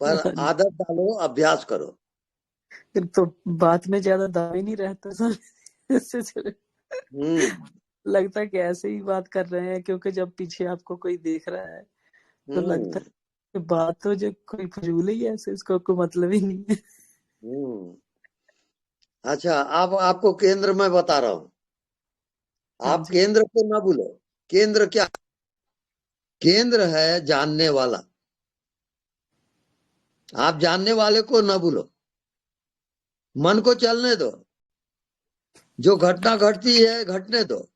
पर आदत डालो, अभ्यास करो। फिर तो बात में ज्यादा दाव ही नहीं रहता स्वामी। हम्म लगता है कि ऐसे ही बात कर रहे हैं, क्योंकि जब पीछे आपको कोई देख रहा है तो लगता हम्म है कि बात तो जो कोई फजूल ही है, ऐसे इसको कोई मतलब ही नहीं है। हम्म। अच्छा, अब आपको केंद्र में बता रहा हूँ। हाँ आप जी, केंद्र को ना भूलो। केंद्र क्या, केंद्र है जानने वाला। आप जानने वाले को ना भूलो, मन को चलने दो, जो घटना घटती है घटने दो,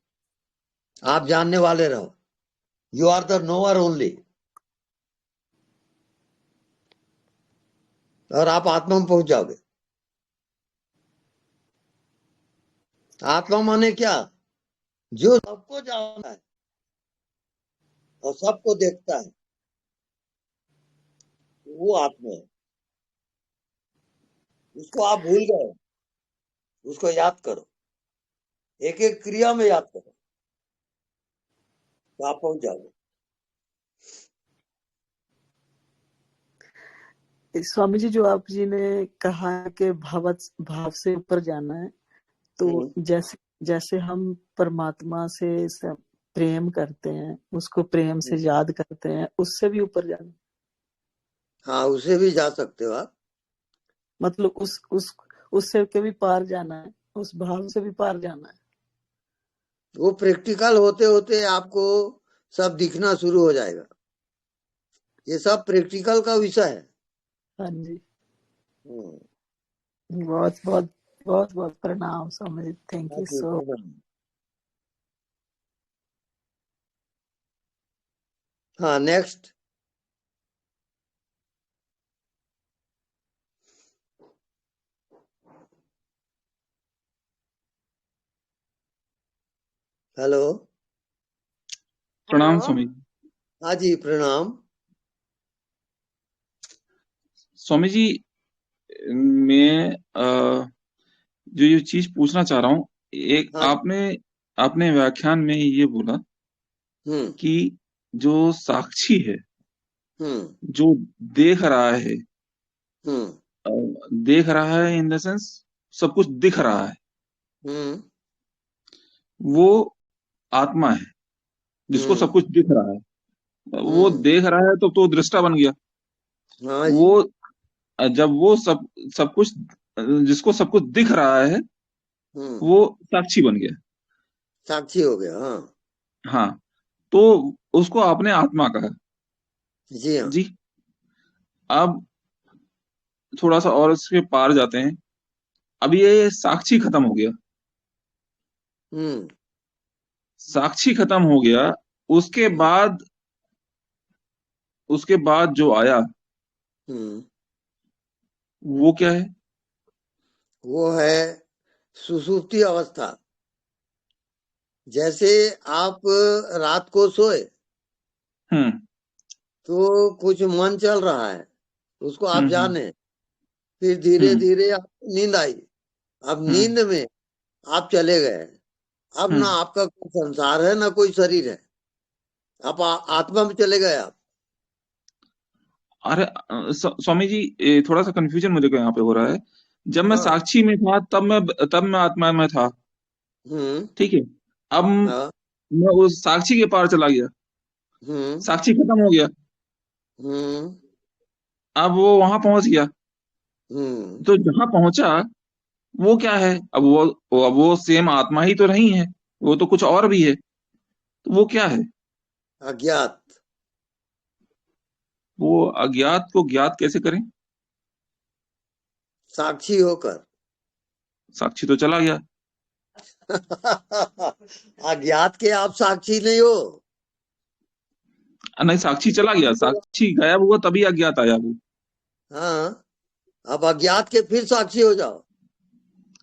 आप जानने वाले रहो। You are the knower only, और आप आत्मा में पहुंच जाओगे। आत्मा माने क्या, जो सबको जानता है और सबको देखता है, वो आत्मा है। उसको आप भूल गए, उसको याद करो, एक एक क्रिया में याद करो, तो आप पहुंच जाओगे। स्वामी जी जो आप जी ने कहा है कि भाव से ऊपर जाना है, तो हम्म, जैसे जैसे हम परमात्मा से प्रेम करते हैं, उसको प्रेम से याद करते हैं, उससे भी ऊपर जाना, हाँ उसे भी जा सकते हो आप। मतलब उससे के भी पार जाना है, उस भाव से भी पार जाना है। वो प्रैक्टिकल होते होते आपको सब दिखना शुरू हो जाएगा। ये सब प्रैक्टिकल का विषय है। हाँ जी, हम्म, बहुत बहुत बहुत बहुत प्रणाम स्वामी जी, थैंक यू बाकी सो। हाँ नेक्स्ट। हेलो। प्रणाम हेलो। स्वामी जी। हाँ जी प्रणाम। स्वामी जी, मैं जो ये चीज पूछना चाह रहा हूँ, एक हाँ। आपने आपने व्याख्यान में ये बोला हम्म कि जो साक्षी है, हम्म जो देख रहा है, हम्म देख रहा है इन द सेंस सब कुछ दिख रहा है, हम्म वो आत्मा है जिसको सब हम्म कुछ दिख रहा है। वो हम्म देख रहा है तो दृष्टा बन गया। हाँ जी। वो जब वो सब सब कुछ जिसको सब कुछ दिख रहा है, हम्म वो साक्षी बन गया। साक्षी हो गया। हाँ हाँ, तो उसको आपने आत्मा कहा। जी हाँ। जी, अब थोड़ा सा और इसके पार जाते हैं। अब ये साक्षी खत्म हो गया, हम्म साक्षी खत्म हो गया। उसके हम्म बाद उसके बाद जो आया हम्म, वो क्या है? वो है सुषुप्ति अवस्था। जैसे आप रात को सोए हम्म तो कुछ मन चल रहा है, उसको आप हम्म जाने, फिर धीरे हम्म धीरे आप नींद आई। अब हम्म नींद में आप चले गए। अब ना हम्म। आपका कोई संसार है ना कोई शरीर है। आप आत्मा में चले गए आप। अरे स्वामी जी, थोड़ा सा कंफ्यूजन मुझे को यहाँ पे हो रहा है। जब मैं हाँ। साक्षी में था तब मैं आत्मा में था। हम्म ठीक है। अब हाँ। मैं उस साक्षी के पार चला गया, हम्म साक्षी खत्म हो गया। हम्म अब वो वहां पहुंच गया। हम्म तो जहां पहुंचा वो क्या है? अब वो सेम आत्मा ही तो नहीं है, वो तो कुछ और भी है। तो वो क्या है? अज्ञात। वो अज्ञात को ज्ञात कैसे करें? साक्षी होकर। साक्षी तो चला गया। अज्ञात के आप साक्षी नहीं हो। नहीं, साक्षी चला गया, साक्षी गायब हुआ तभी अज्ञात आया वो। हाँ। अब अज्ञात के फिर साक्षी हो जाओ।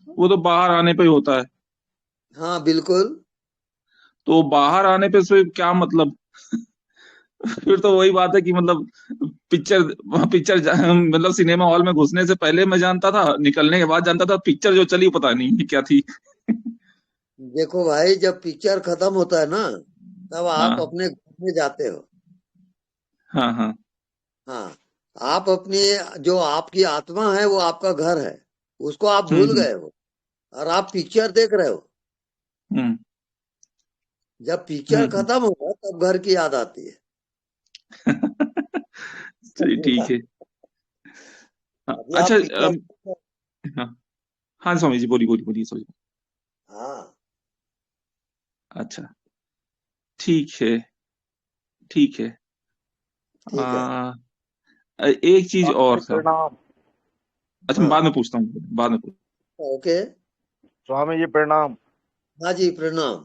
वो तो बाहर आने पे ही होता है। हाँ बिल्कुल। तो बाहर आने पे से क्या मतलब? फिर तो वही बात है कि मतलब पिक्चर पिक्चर मतलब सिनेमा हॉल में घुसने से पहले मैं जानता था, निकलने के बाद जानता था। पिक्चर जो चली पता नहीं क्या थी। देखो भाई, जब पिक्चर खत्म होता है ना, तब आप हाँ अपने घर में जाते हो। हाँ हाँ। हाँ। आप अपनी, जो आपकी आत्मा है वो आपका घर है, उसको आप भूल हम्म गए हो और आप पिक्चर देख रहे हो। हम्म जब पिक्चर हम्म। खत्म होगा तब घर की याद आती है। चलिए ठीक है। हाँ, अभी अच्छा। आप पिक्चर। हाँ हाँ स्वामी जी, बोलिए बोलिए बोलिए स्वामी। हाँ अच्छा, ठीक है ठीक है। ठीक है। एक चीज स्वामी जी और था। प्रणाम। अच्छा, मैं हाँ। बाद में पूछता हूँ, बाद में ओके। स्वामी जी प्रणाम। हाँ जी प्रणाम।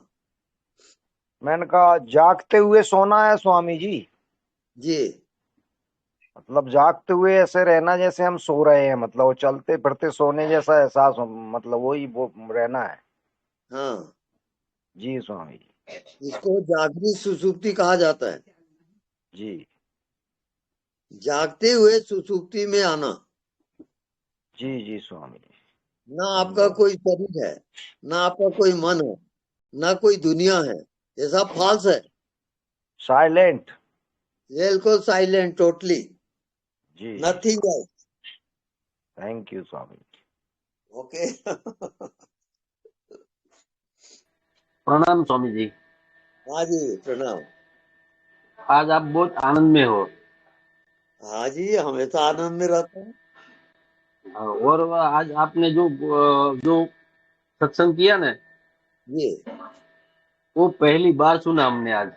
मैंने कहा जागते हुए सोना है स्वामी जी। जी। मतलब जागते हुए ऐसे रहना जैसे हम सो रहे हैं, मतलब वो चलते फिरते सोने जैसा एहसास मतलब वही वो रहना है। हाँ। जी स्वामी जी। इसको जागृत सुसुप्ति कहा जाता है। जी जागते हुए सुसुप्ति में आना। जी जी स्वामी जी। ना आपका धन्यवाद। कोई शरीर है, ना आपका कोई मन है, ना कोई दुनिया है। ये सब फॉल्स है। साइलेंट। बिल्कुल साइलेंट, टोटली जी जी nothing Swami. Else. Thank you Swami. Okay. प्रणाम स्वामी जी। हाँ जी प्रणाम। आज आप बहुत आनंद में हो। हाँ जी हमेशा आनंद में रहता हूँ। और आज आपने जो सत्संग किया ना, जी वो पहली बार सुना हमने आज।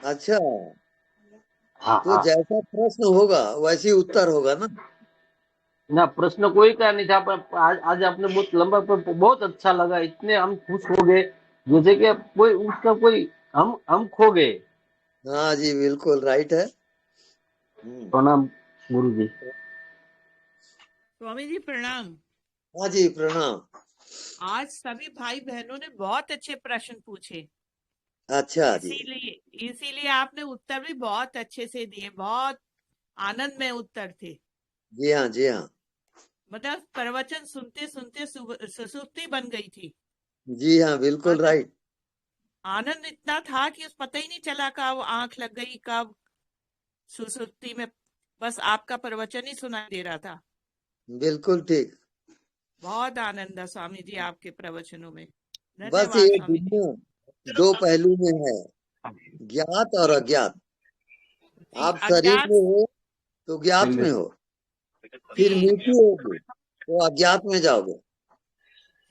अच्छा, हाँ तो हाँ। जैसा प्रश्न होगा वैसे ही उत्तर होगा ना। ना प्रश्न कोई का नहीं था, पर आज आपने बहुत लंबा, पर बहुत अच्छा लगा। इतने हम खुश हो गए जैसे कि कोई उसका कोई हम खो गए। हाँ जी बिल्कुल राइट है। प्रणाम गुरु जी। स्वामी जी प्रणाम। हाँ जी प्रणाम। आज सभी भाई बहनों ने बहुत अच्छे प्रश्न पूछे, अच्छा जी। इसीलिए आपने उत्तर भी बहुत अच्छे से दिए। बहुत आनंद में उत्तर थे। जी हाँ जी हाँ। मतलब प्रवचन सुनते सुनते सुसुप्ति बन गई थी। जी हाँ बिल्कुल राइट। आनंद इतना था कि पता ही नहीं चला कब आंख लग गई, कब सुसुप्ति में बस आपका प्रवचन ही सुनाई दे रहा था। बिल्कुल ठीक। बहुत आनंद है स्वामी जी आपके प्रवचनों में। बस धन्यवाद ये स्वामी जी। दुनिया दो पहलू में है, ज्ञात और अज्ञात। आप शरीर अज्ञात में हो तो ज्ञात में हो, फिर जी मृत्यु होगी तो अज्ञात में जाओगे।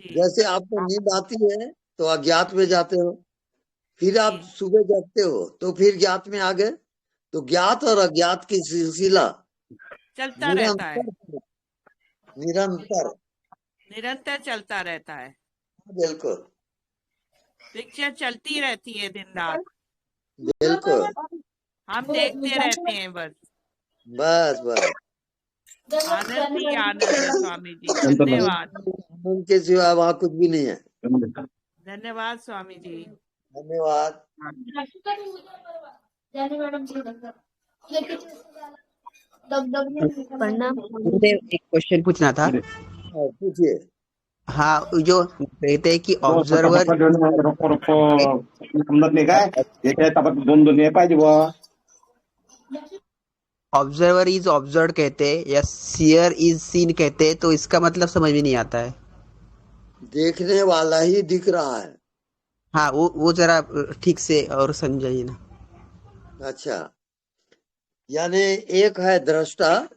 जैसे आपको नींद आती है तो अज्ञात में जाते हो, फिर आप सुबह जगते हो तो फिर ज्ञात में आ गए। तो ज्ञात और अज्ञात की सिलसिला चलता रहता है, निरंतर निरंतर निरंतर चलता रहता है। बिल्कुल पिक्चर चलती रहती है दिन रात, बिल्कुल हम देखते रहते हैं बस। बस बस आनंद ही आनंद है स्वामी जी। धन्यवाद, आनंद के सिवा वहाँ कुछ भी नहीं है। धन्यवाद स्वामी जी। धन्यवाद। प्रणाम गुरुदेव, एक क्वेश्चन पूछना था। पूछिए। हाँ, जो कहते हैं कि ऑब्जर्वर ऑब्जर्वर इज ऑब्जर्व कहते हैं या सीयर इज सीन कहते हैं, तो इसका मतलब समझ में नहीं आता है। देखने वाला ही दिख रहा है। हाँ, वो जरा ठीक से और समझाइए ना। अच्छा, यानी एक है दृष्टा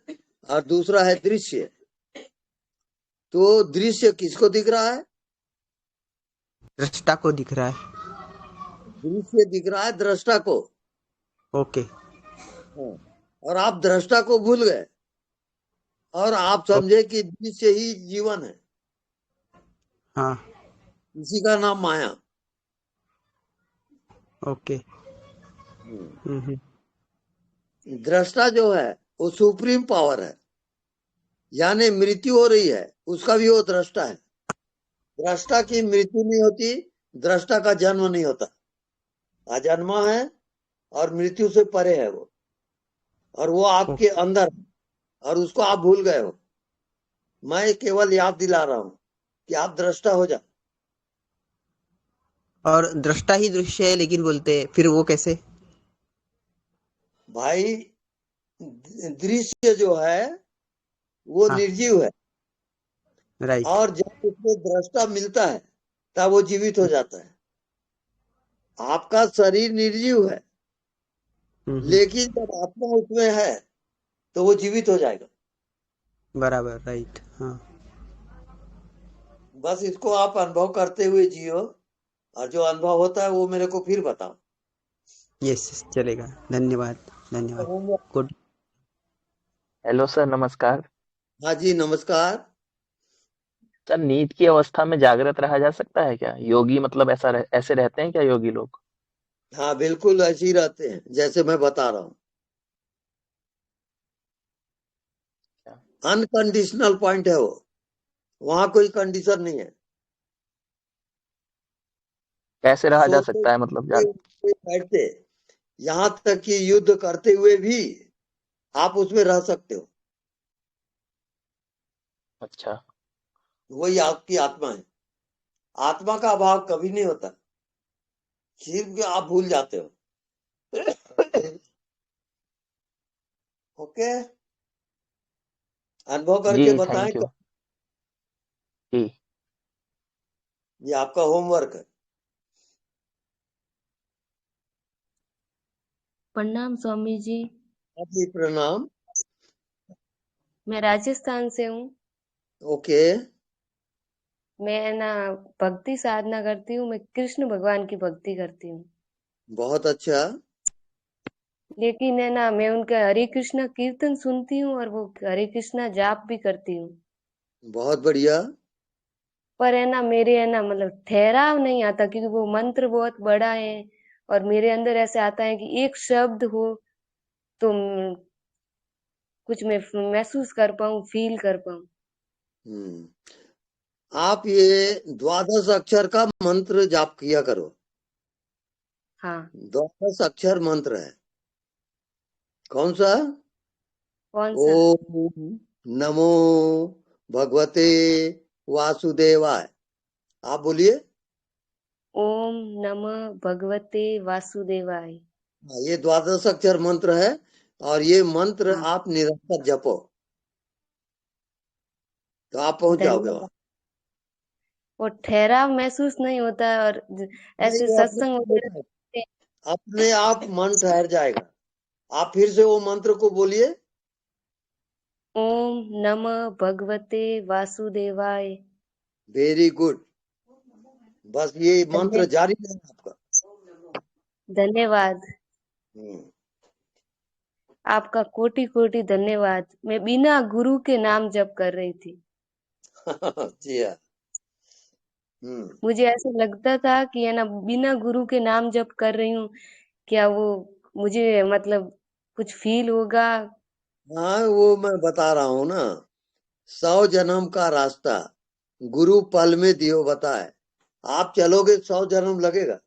और दूसरा है दृश्य। तो दृश्य किसको दिख रहा है? दृष्टा को दिख रहा है। दृश्य दिख रहा है दृष्टा को। ओके। हाँ। और आप दृष्टा को भूल गए और आप समझे कि दृश्य ही जीवन है। हाँ इसी का नाम माया। ओके। दृष्टा जो है वो सुप्रीम पावर है, यानी मृत्यु हो रही है उसका भी वो दृष्टा है। दृष्टा की मृत्यु नहीं होती, दृष्टा का जन्म नहीं होता। अजन्मा है और मृत्यु से परे है वो, और वो आपके अंदर है और उसको आप भूल गए हो। मैं केवल याद दिला रहा हूं कि आप दृष्टा हो जा। और दृष्टा ही दृश्य है लेकिन बोलते हैं, फिर वो कैसे? भाई दृश्य जो है वो निर्जीव है, राइट। और जब उसमें दृष्टा मिलता है तब वो जीवित हो जाता है। आपका शरीर निर्जीव है, लेकिन जब आत्मा उसमें है तो वो जीवित हो जाएगा। बराबर, राइट। हाँ, बस इसको आप अनुभव करते हुए जियो, और जो अनुभव होता है वो मेरे को फिर बताओ। यस चलेगा। धन्यवाद धन्यवाद। गुड। हेलो सर, नमस्कार। हाँ जी नमस्कार। सर, नींद की अवस्था में जागृत रहा जा सकता है क्या? योगी मतलब ऐसे रहते हैं क्या योगी लोग? हाँ बिल्कुल ऐसे ही रहते हैं जैसे मैं बता रहा हूँ। अनकंडीशनल पॉइंट है वो, वहां कोई कंडीशन नहीं है। कैसे रहा जा सोते सकता है मतलब बैठते, यहाँ तक कि युद्ध करते हुए भी आप उसमें रह सकते हो। अच्छा। वही आपकी आत्मा है। आत्मा का अभाव कभी नहीं होता, सिर्फ आप भूल जाते हो। ओके, अनुभव करके जी, बताएं थैंक यू। क्या? जी। ये आपका होमवर्क है। प्रणाम स्वामी जी। जी प्रणाम। मैं राजस्थान से हूँ। ओके। मैं ना भक्ति साधना करती हूँ। मैं कृष्ण भगवान की भक्ति करती हूँ। बहुत अच्छा। लेकिन है ना, मैं उनका हरे कृष्णा कीर्तन सुनती हूँ और वो हरे कृष्णा जाप भी करती हूँ। बहुत बढ़िया। पर है ना, मेरे है ना मतलब ठहराव नहीं आता, क्योंकि वो मंत्र बहुत बड़ा है और मेरे अंदर ऐसे आता है कि एक शब्द हो तो कुछ मैं महसूस कर पाऊँ, फील कर पाऊँ। आप ये द्वादश अक्षर का मंत्र जाप किया करो। हाँ। द्वादश अक्षर मंत्र है। कौन सा? कौन सा? ओम नमो भगवते वासुदेवाय। आप बोलिए। ओम नमः भगवते वासुदेवाय। ये द्वादश अक्षर मंत्र है और ये मंत्र हाँ। आप निरंतर जपो तो आप पहुंच जाओगे वहां। धन्यवाद। वो ठहराव महसूस नहीं होता है और नहीं, ऐसे वो सत्संग वगैरह अपने आप मन ठहर जाएगा। आप फिर से वो मंत्र को बोलिए। ओम नमः भगवते वासुदेवाय। Very good. बस ये मंत्र धन्य जारी रहेगा आपका। धन्यवाद। आपका कोटि कोटि धन्यवाद। मैं बिना गुरु के नाम जप कर रही थी। जी हाँ। मुझे ऐसा लगता था कि है ना, बिना गुरु के नाम जप कर रही हूँ, क्या वो मुझे मतलब कुछ फील होगा? हाँ, वो मैं बता रहा हूँ ना, 100 जन्म का रास्ता गुरु पल में दियो बताए। आप चलोगे 100 जन्म लगेगा,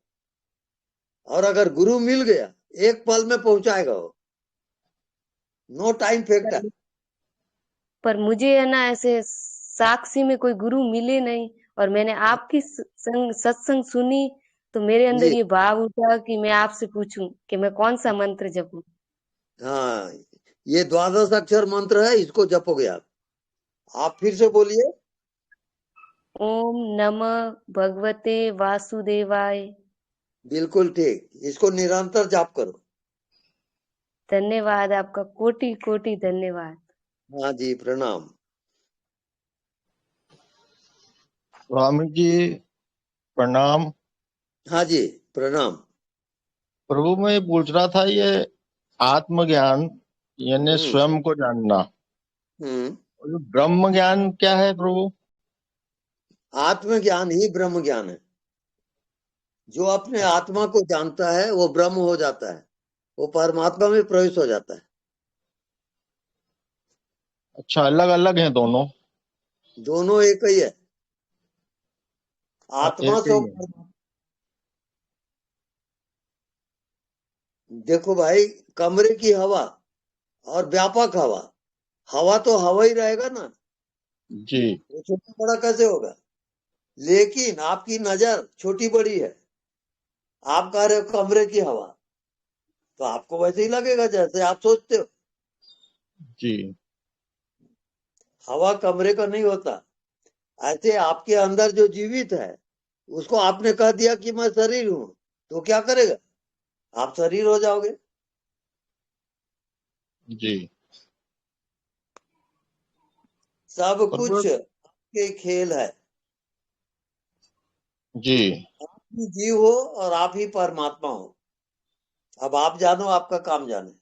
और अगर गुरु मिल गया एक पल में पहुंचाएगा वो। No time factor. पर मुझे है ना, ऐसे साक्षी में कोई गुरु मिले नहीं, और मैंने आपकी सत्संग सुनी तो मेरे अंदर जी ये भाव उठा कि मैं आपसे पूछूं कि मैं कौन सा मंत्र जपूं। हाँ, ये द्वादश अक्षर मंत्र है, इसको जपोगे आप फिर से बोलिए। ओम नमः भगवते वासुदेवाय। बिल्कुल ठीक, इसको निरंतर जाप करो। धन्यवाद, आपका कोटि कोटि धन्यवाद। हाँ जी प्रणाम। स्वामी जी प्रणाम। हाँ जी प्रणाम। प्रभु मैं पूछ रहा था, ये आत्मज्ञान यानी स्वयं को जानना, और ब्रह्म ज्ञान क्या है प्रभु? आत्मज्ञान ही ब्रह्म ज्ञान है। जो अपने आत्मा को जानता है वो ब्रह्म हो जाता है, वो परमात्मा में प्रवेश हो जाता है। अच्छा, अलग अलग हैं दोनों? दोनों एक ही है। आत्मा एक सो ही है। देखो भाई, कमरे की हवा और व्यापक हवा, हवा तो हवा ही रहेगा ना, जी वो छोटा बड़ा कैसे होगा? लेकिन आपकी नजर छोटी बड़ी है। आप कह रहे हो कमरे की हवा, तो आपको वैसे ही लगेगा जैसे आप सोचते हो। जी हवा कमरे का नहीं होता। ऐसे आपके अंदर जो जीवित है, उसको आपने कह दिया कि मैं शरीर हूं, तो क्या करेगा? आप शरीर हो जाओगे। जी। सब प्रभु कुछ आपके खेल है। जी आप ही जीव हो और आप ही परमात्मा हो। अब आप जानो, आपका काम जाने।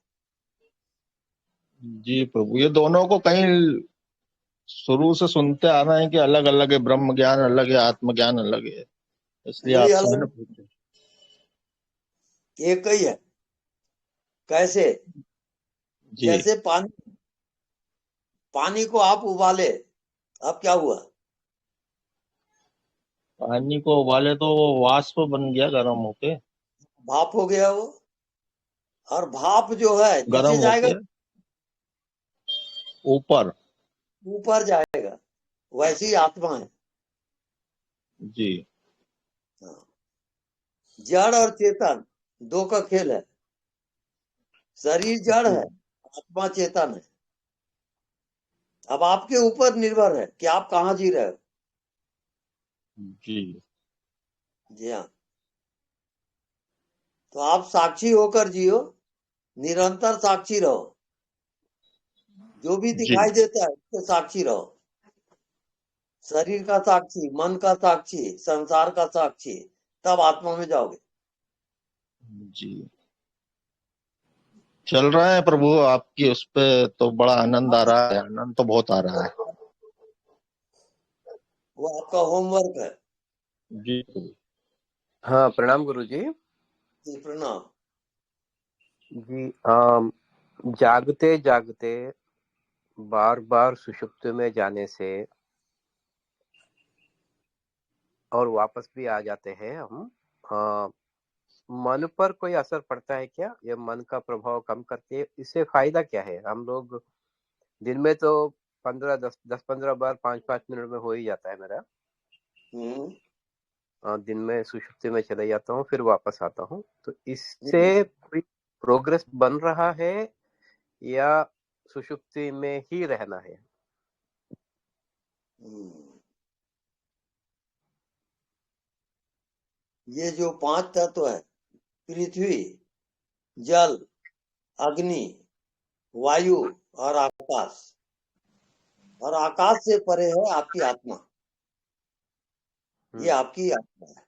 जी प्रभु, ये दोनों को कहीं शुरू से सुनते आ रहे हैं कि अलग अलग है, ब्रह्म ज्ञान अलग है, आत्मज्ञान अलग है, इसलिए नहीं, आपसे मैंने अलग पूछा। एक ही है। कैसे? जी जैसे पानी, पानी को आप उबाले, अब क्या हुआ? पानी को उबाले तो वो वाष्प बन गया गर्म होके। भाप हो गया वो। और भाप जो है नीचे गर्म जाएगा, होके ऊपर। ऊपर जाएगा। वैसी ही आत्मा है। जी हाँ। जड़ और चेतन दो का खेल है। शरीर जड़ जी है, आत्मा चेतन है। अब आपके ऊपर निर्भर है कि आप कहाँ जी रहे हो। जी जी हाँ। तो आप साक्षी होकर जियो, निरंतर साक्षी रहो, जो भी जी दिखाई देता है उसके साक्षी रहो। शरीर का साक्षी, मन का साक्षी, संसार का साक्षी, तब आत्मा में जाओगे। जी चल रहा है प्रभु आपकी उस पे, तो बड़ा आनंद आ रहा है, आनंद तो बहुत आ रहा है। वो आपका होमवर्क है। जी हाँ, प्रणाम गुरुजी। जी प्रणाम। जी जागते जागते बार बार सुषुप्ति में जाने से और वापस भी आ जाते हैं हम, मन पर कोई असर पड़ता है क्या? ये मन का प्रभाव कम करती है, इससे फायदा क्या है? हम लोग दिन में तो 10-15 बार 5-5 मिनट में हो ही जाता है मेरा। दिन में सुषुप्ति में चले जाता हूँ, फिर वापस आता हूँ, तो इससे कोई प्रोग्रेस बन रहा है या सुषुप्ति में ही रहना है? ये जो 5 तत्व है, पृथ्वी, जल, अग्नि, वायु और आकाश, और आकाश से परे है आपकी आत्मा। ये आपकी आत्मा है।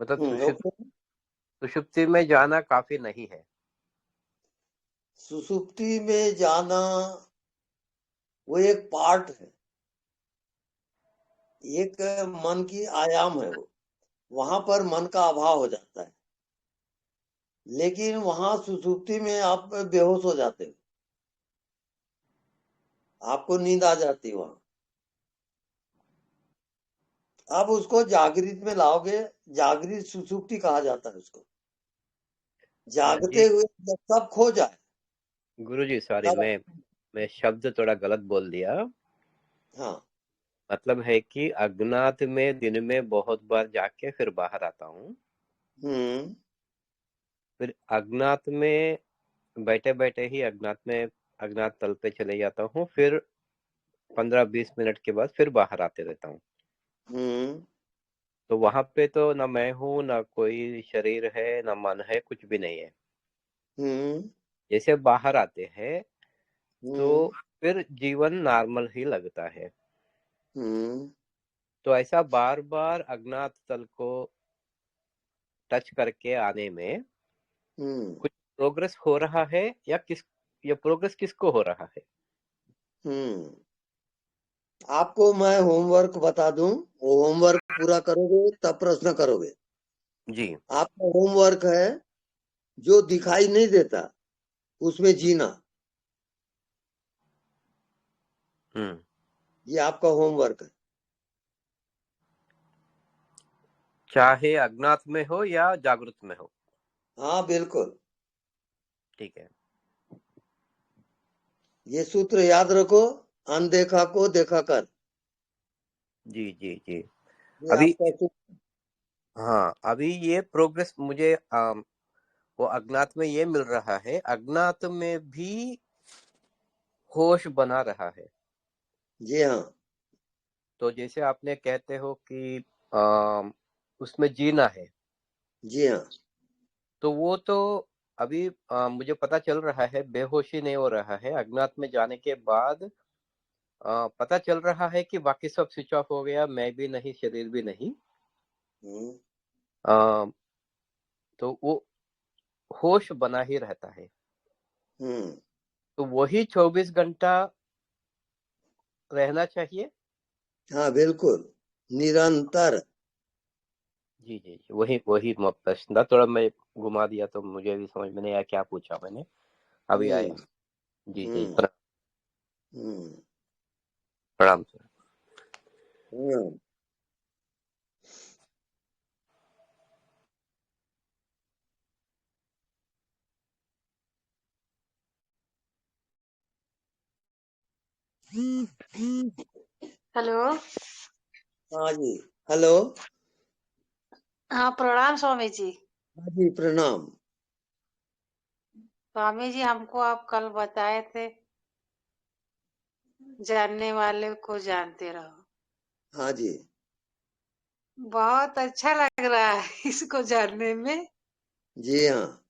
मतलब सुषुप्ति में जाना काफी नहीं है? सुसुप्ति में जाना वो एक पार्ट है, एक मन की आयाम है। वो वहां पर मन का अभाव हो जाता है, लेकिन वहां सुसुप्ति में आप बेहोश हो जाते हो, आपको नींद आ जाती है वहां। अब उसको जागृत में लाओगे, जागृत सुसुप्ति कहा जाता है उसको। जागते हुए जब सब खो जाए। गुरुजी सॉरी, मैं शब्द थोड़ा गलत बोल दिया। हाँ, मतलब है कि अज्ञात में दिन में बहुत बार जाके फिर बाहर आता हूँ, फिर अज्ञात में बैठे बैठे ही अज्ञात तल पे चले जाता हूँ, फिर 15-20 मिनट के बाद फिर बाहर आते रहता हूँ। तो वहां पे तो ना मैं हूँ, ना कोई शरीर है, ना मन है, कुछ भी नहीं है। जैसे बाहर आते हैं तो फिर जीवन नॉर्मल ही लगता है। तो ऐसा बार बार अज्ञात तल को टच करके आने में कुछ प्रोग्रेस हो रहा है या ये प्रोग्रेस किसको हो रहा है? आपको मैं होमवर्क बता दूं, वो होमवर्क पूरा करोगे तब प्रश्न करोगे। जी। आपका होमवर्क है जो दिखाई नहीं देता उसमें जीना। ये आपका होमवर्क है। चाहे अज्ञात में हो या जागृत में हो। हाँ बिल्कुल, ठीक है। ये सूत्र याद रखो, अनदेखा को देखा कर। जी जी जी। अभी हाँ, अभी ये प्रोग्रेस मुझे वो अज्ञात में ये मिल रहा है, अज्ञात में भी होश बना रहा है। जी हाँ। तो जैसे आपने कहते हो कि उसमें जीना है। जी हाँ। तो वो तो अभी मुझे पता चल रहा है, बेहोशी नहीं हो रहा है। अज्ञात में जाने के बाद पता चल रहा है कि बाकी सब स्विच ऑफ हो गया, मैं भी नहीं, शरीर भी नहीं। तो वो होश बना ही रहता है। तो वही 24 घंटा रहना चाहिए। हाँ बिल्कुल, निरंतर। जी जी, वही प्रश्न था, थोड़ा मैं घुमा दिया तो मुझे भी समझ में नहीं आया क्या पूछा मैंने। अभी आया। जी जी, प्रणाम सर। हेलो। हाँ जी, हेलो। हाँ प्रणाम स्वामी जी। हाँ जी प्रणाम। स्वामी जी हमको आप कल बताए थे जानने वाले को जानते रहो। हाँ जी। बहुत अच्छा लग रहा है इसको जानने में। जी हाँ।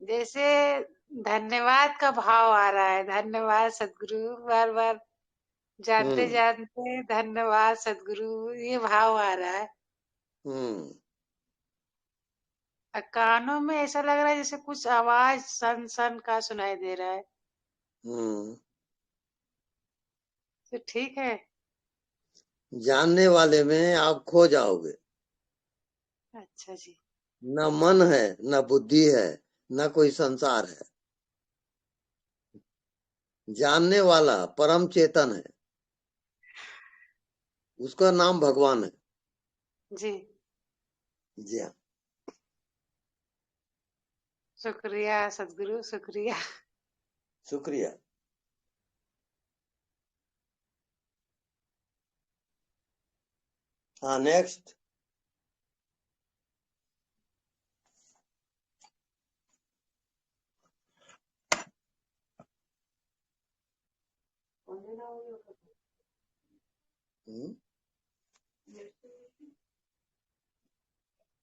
जैसे धन्यवाद का भाव आ रहा है, धन्यवाद सदगुरु, बार बार जानते जानते धन्यवाद सदगुरु, ये भाव आ रहा है। और कानों में ऐसा लग रहा है जैसे कुछ आवाज सन सन का सुनाई दे रहा है। तो ठीक है। जानने वाले में आप खो जाओगे। अच्छा जी। न मन है, न बुद्धि है, न कोई संसार है। जानने वाला परम चेतन है, उसका नाम भगवान है। जी जी हाँ। शुक्रिया सदगुरु, शुक्रिया। शुक्रिया। हाँ, नेक्स्ट।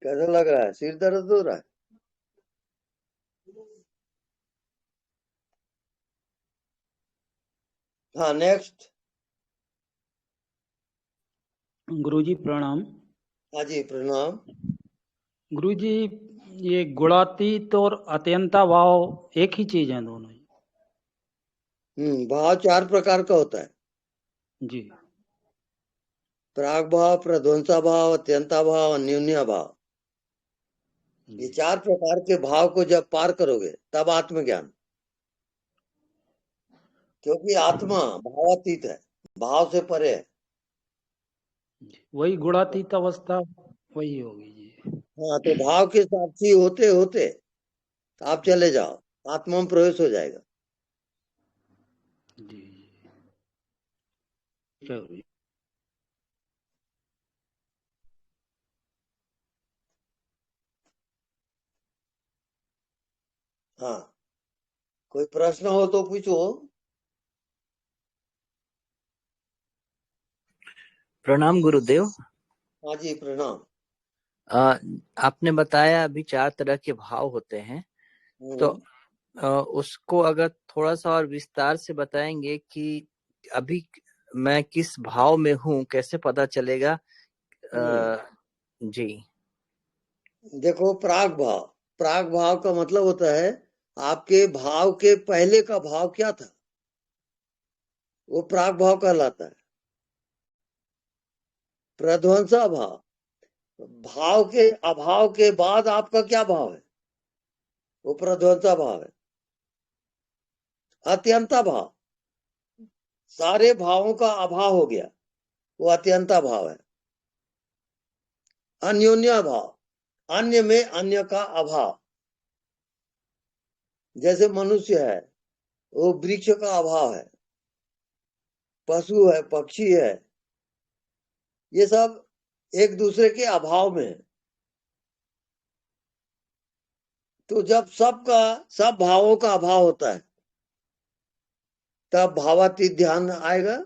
कैसा लग रहा है? सिर दर्द हो रहा है? हाँ, नेक्स्ट। गुरुजी प्रणाम। हाँ जी, प्रणाम। गुरुजी, ये गुणातीत और अत्यंता भाव एक ही चीज है दोनों? भाव 4 प्रकार का होता है। जी। प्राग भाव, प्रध्वंसा भाव, अत्यंता भाव, अन्योन्या भाव। ये 4 प्रकार के भाव को जब पार करोगे तब आत्मज्ञान। क्योंकि आत्मा भावातीत है, भाव से परे है। वही गुणातीत अवस्था वही होगी जी। हाँ, तो भाव के साक्षी होते होते आप चले जाओ, आत्मा में प्रवेश हो जाएगा। जी। हाँ, कोई प्रश्न हो तो पूछो। प्रणाम गुरुदेव। हाँ जी, प्रणाम। आपने बताया अभी 4 तरह के भाव होते हैं, तो उसको अगर थोड़ा सा और विस्तार से बताएंगे कि अभी मैं किस भाव में हूँ, कैसे पता चलेगा? जी। देखो, प्राग भाव का मतलब होता है आपके भाव के पहले का भाव क्या था, वो प्राग भाव कहलाता है। प्रध्वंसा भाव के अभाव के बाद आपका क्या भाव है, वो प्रध्वंसा भाव है। अत्यंता भाव, सारे भावों का अभाव हो गया, वो अत्यंता भाव है। अन्योन्या भाव, अन्य में अन्य का अभाव। जैसे मनुष्य है, वो वृक्ष का अभाव है, पशु है, पक्षी है, ये सब एक दूसरे के अभाव में है। तो जब सब भावों का अभाव होता है तब भावातीत ध्यान आएगा।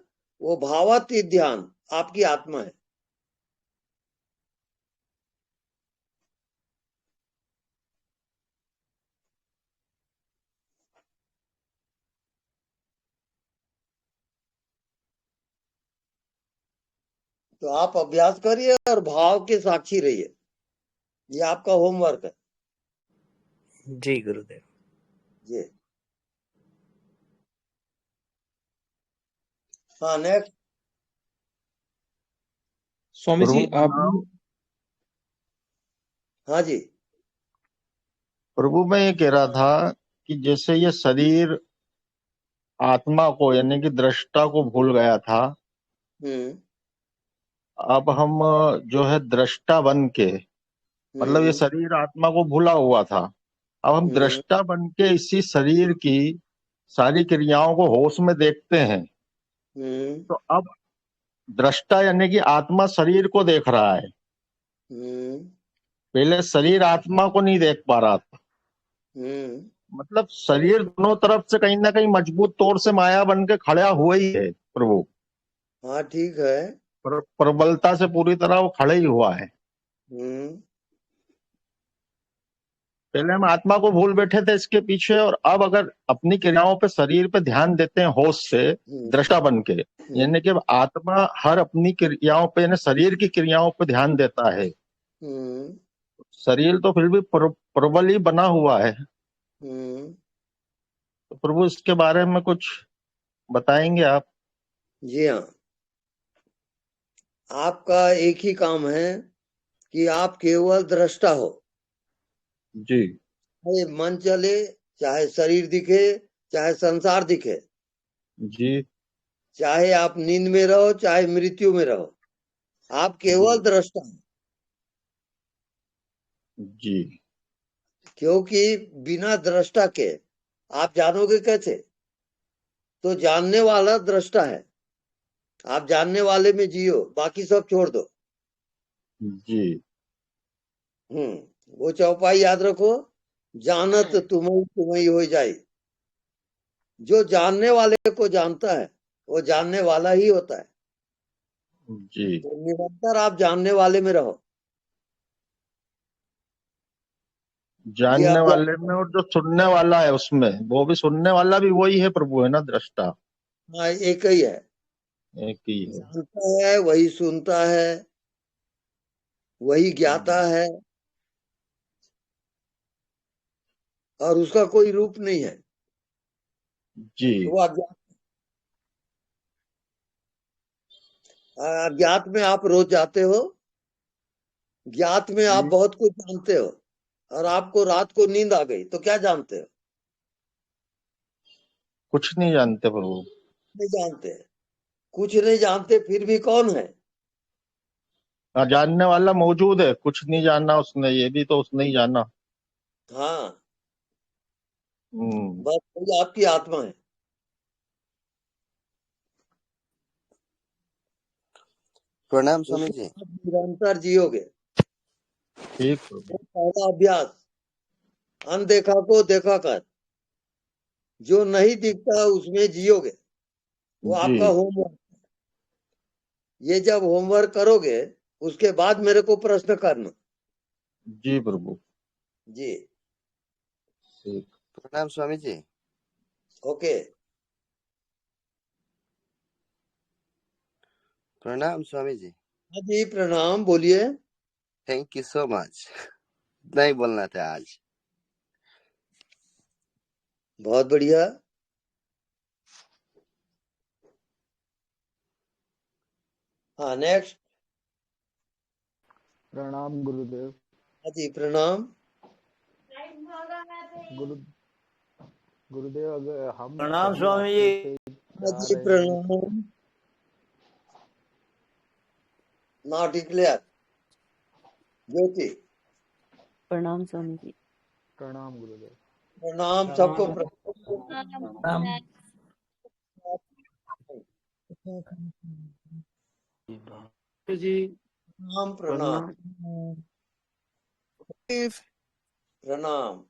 वो भावातीत ध्यान आपकी आत्मा है। तो आप अभ्यास करिए और भाव के साक्षी रहिए, ये आपका होमवर्क है। जी गुरुदेव। जी हाँ, नेक्स्ट। स्वामी जी आप। हाँ जी। प्रभु, मैं ये कह रहा था कि जैसे ये शरीर आत्मा को यानी कि दृष्टा को भूल गया था, अब हम जो है दृष्टा बन के, मतलब ये शरीर आत्मा को भूला हुआ था, अब हम दृष्टा बन के इसी शरीर की सारी क्रियाओं को होश में देखते हैं। तो अब दृष्टा यानी कि आत्मा शरीर को देख रहा है, पहले शरीर आत्मा को नहीं देख पा रहा था। मतलब शरीर दोनों तरफ से कहीं ना कहीं मजबूत तौर से माया बन के खड़ा हुआ ही है प्रभु। हाँ ठीक है। प्रबलता से पूरी तरह वो खड़े ही हुआ है। पहले हम आत्मा को भूल बैठे थे इसके पीछे, और अब अगर अपनी क्रियाओं पे, शरीर पे ध्यान देते हैं होश से, दृष्टा बन के, यानी कि आत्मा हर अपनी क्रियाओं पे, यानी शरीर की क्रियाओं पे ध्यान देता है। शरीर तो फिर भी प्रबल ही बना हुआ है। तो प्रभु इसके बारे में कुछ बताएंगे आप? जी हाँ, आपका एक ही काम है कि आप केवल दृष्टा हो। जी। चाहे मन चले, चाहे शरीर दिखे, चाहे संसार दिखे, जी। चाहे आप नींद में रहो, चाहे मृत्यु में रहो, आप केवल दृष्टा हैं। जी। क्योंकि बिना दृष्टा के आप जानोगे कैसे? तो जानने वाला दृष्टा है। आप जानने वाले में जियो, बाकी सब छोड़ दो। जी। वो चौपाई याद रखो, जानत तुम्हें हो जाए। जो जानने वाले को जानता है वो जानने वाला ही होता है। जी। तो निरंतर आप जानने वाले में रहो। जानने वाले में, और जो सुनने वाला है उसमें, वो भी सुनने वाला भी वही है प्रभु, है ना, दृष्टा। हाँ, एक ही है। एक ही है। जानता है वही सुनता है, वही ज्ञाता है, और उसका कोई रूप नहीं है। जी। वो अज्ञात में आप रोज जाते हो, ज्ञात में आप बहुत कुछ जानते हो, और आपको रात को नींद आ गई तो क्या जानते हो? कुछ नहीं जानते प्रभु। नहीं जानते, कुछ नहीं जानते, फिर भी कौन है? जानने वाला मौजूद है, कुछ नहीं जाना उसने, ये भी तो उसने ही जाना। हाँ, बस वही आपकी आत्मा है। प्रणाम स्वामी जी। निरंतर जियोगे। ठीक। पहला अभ्यास, अनदेखा को देखा कर। जो नहीं दिखता उसमें जियोगे, वो आपका होमवर्क। ये जब होमवर्क करोगे उसके बाद मेरे को प्रश्न करना। जी प्रभु। जी। प्रणाम स्वामी जी। ओके। प्रणाम स्वामी जी। हाँ जी, प्रणाम, बोलिए। Thank you so much. नहीं बोलना था आज। बहुत बढ़िया। हाँ, नेक्स्ट। प्रणाम गुरुदेव। हाँ जी, प्रणाम। गुरुदेव, अगर हम प्रणाम स्वामी जी। हाँ जी, प्रणाम। Not declare. ज्योति। प्रणाम स्वामी जी। प्रणाम गुरुदेव। प्रणाम सबको। जी प्रणाम प्रणाम प्रणाम।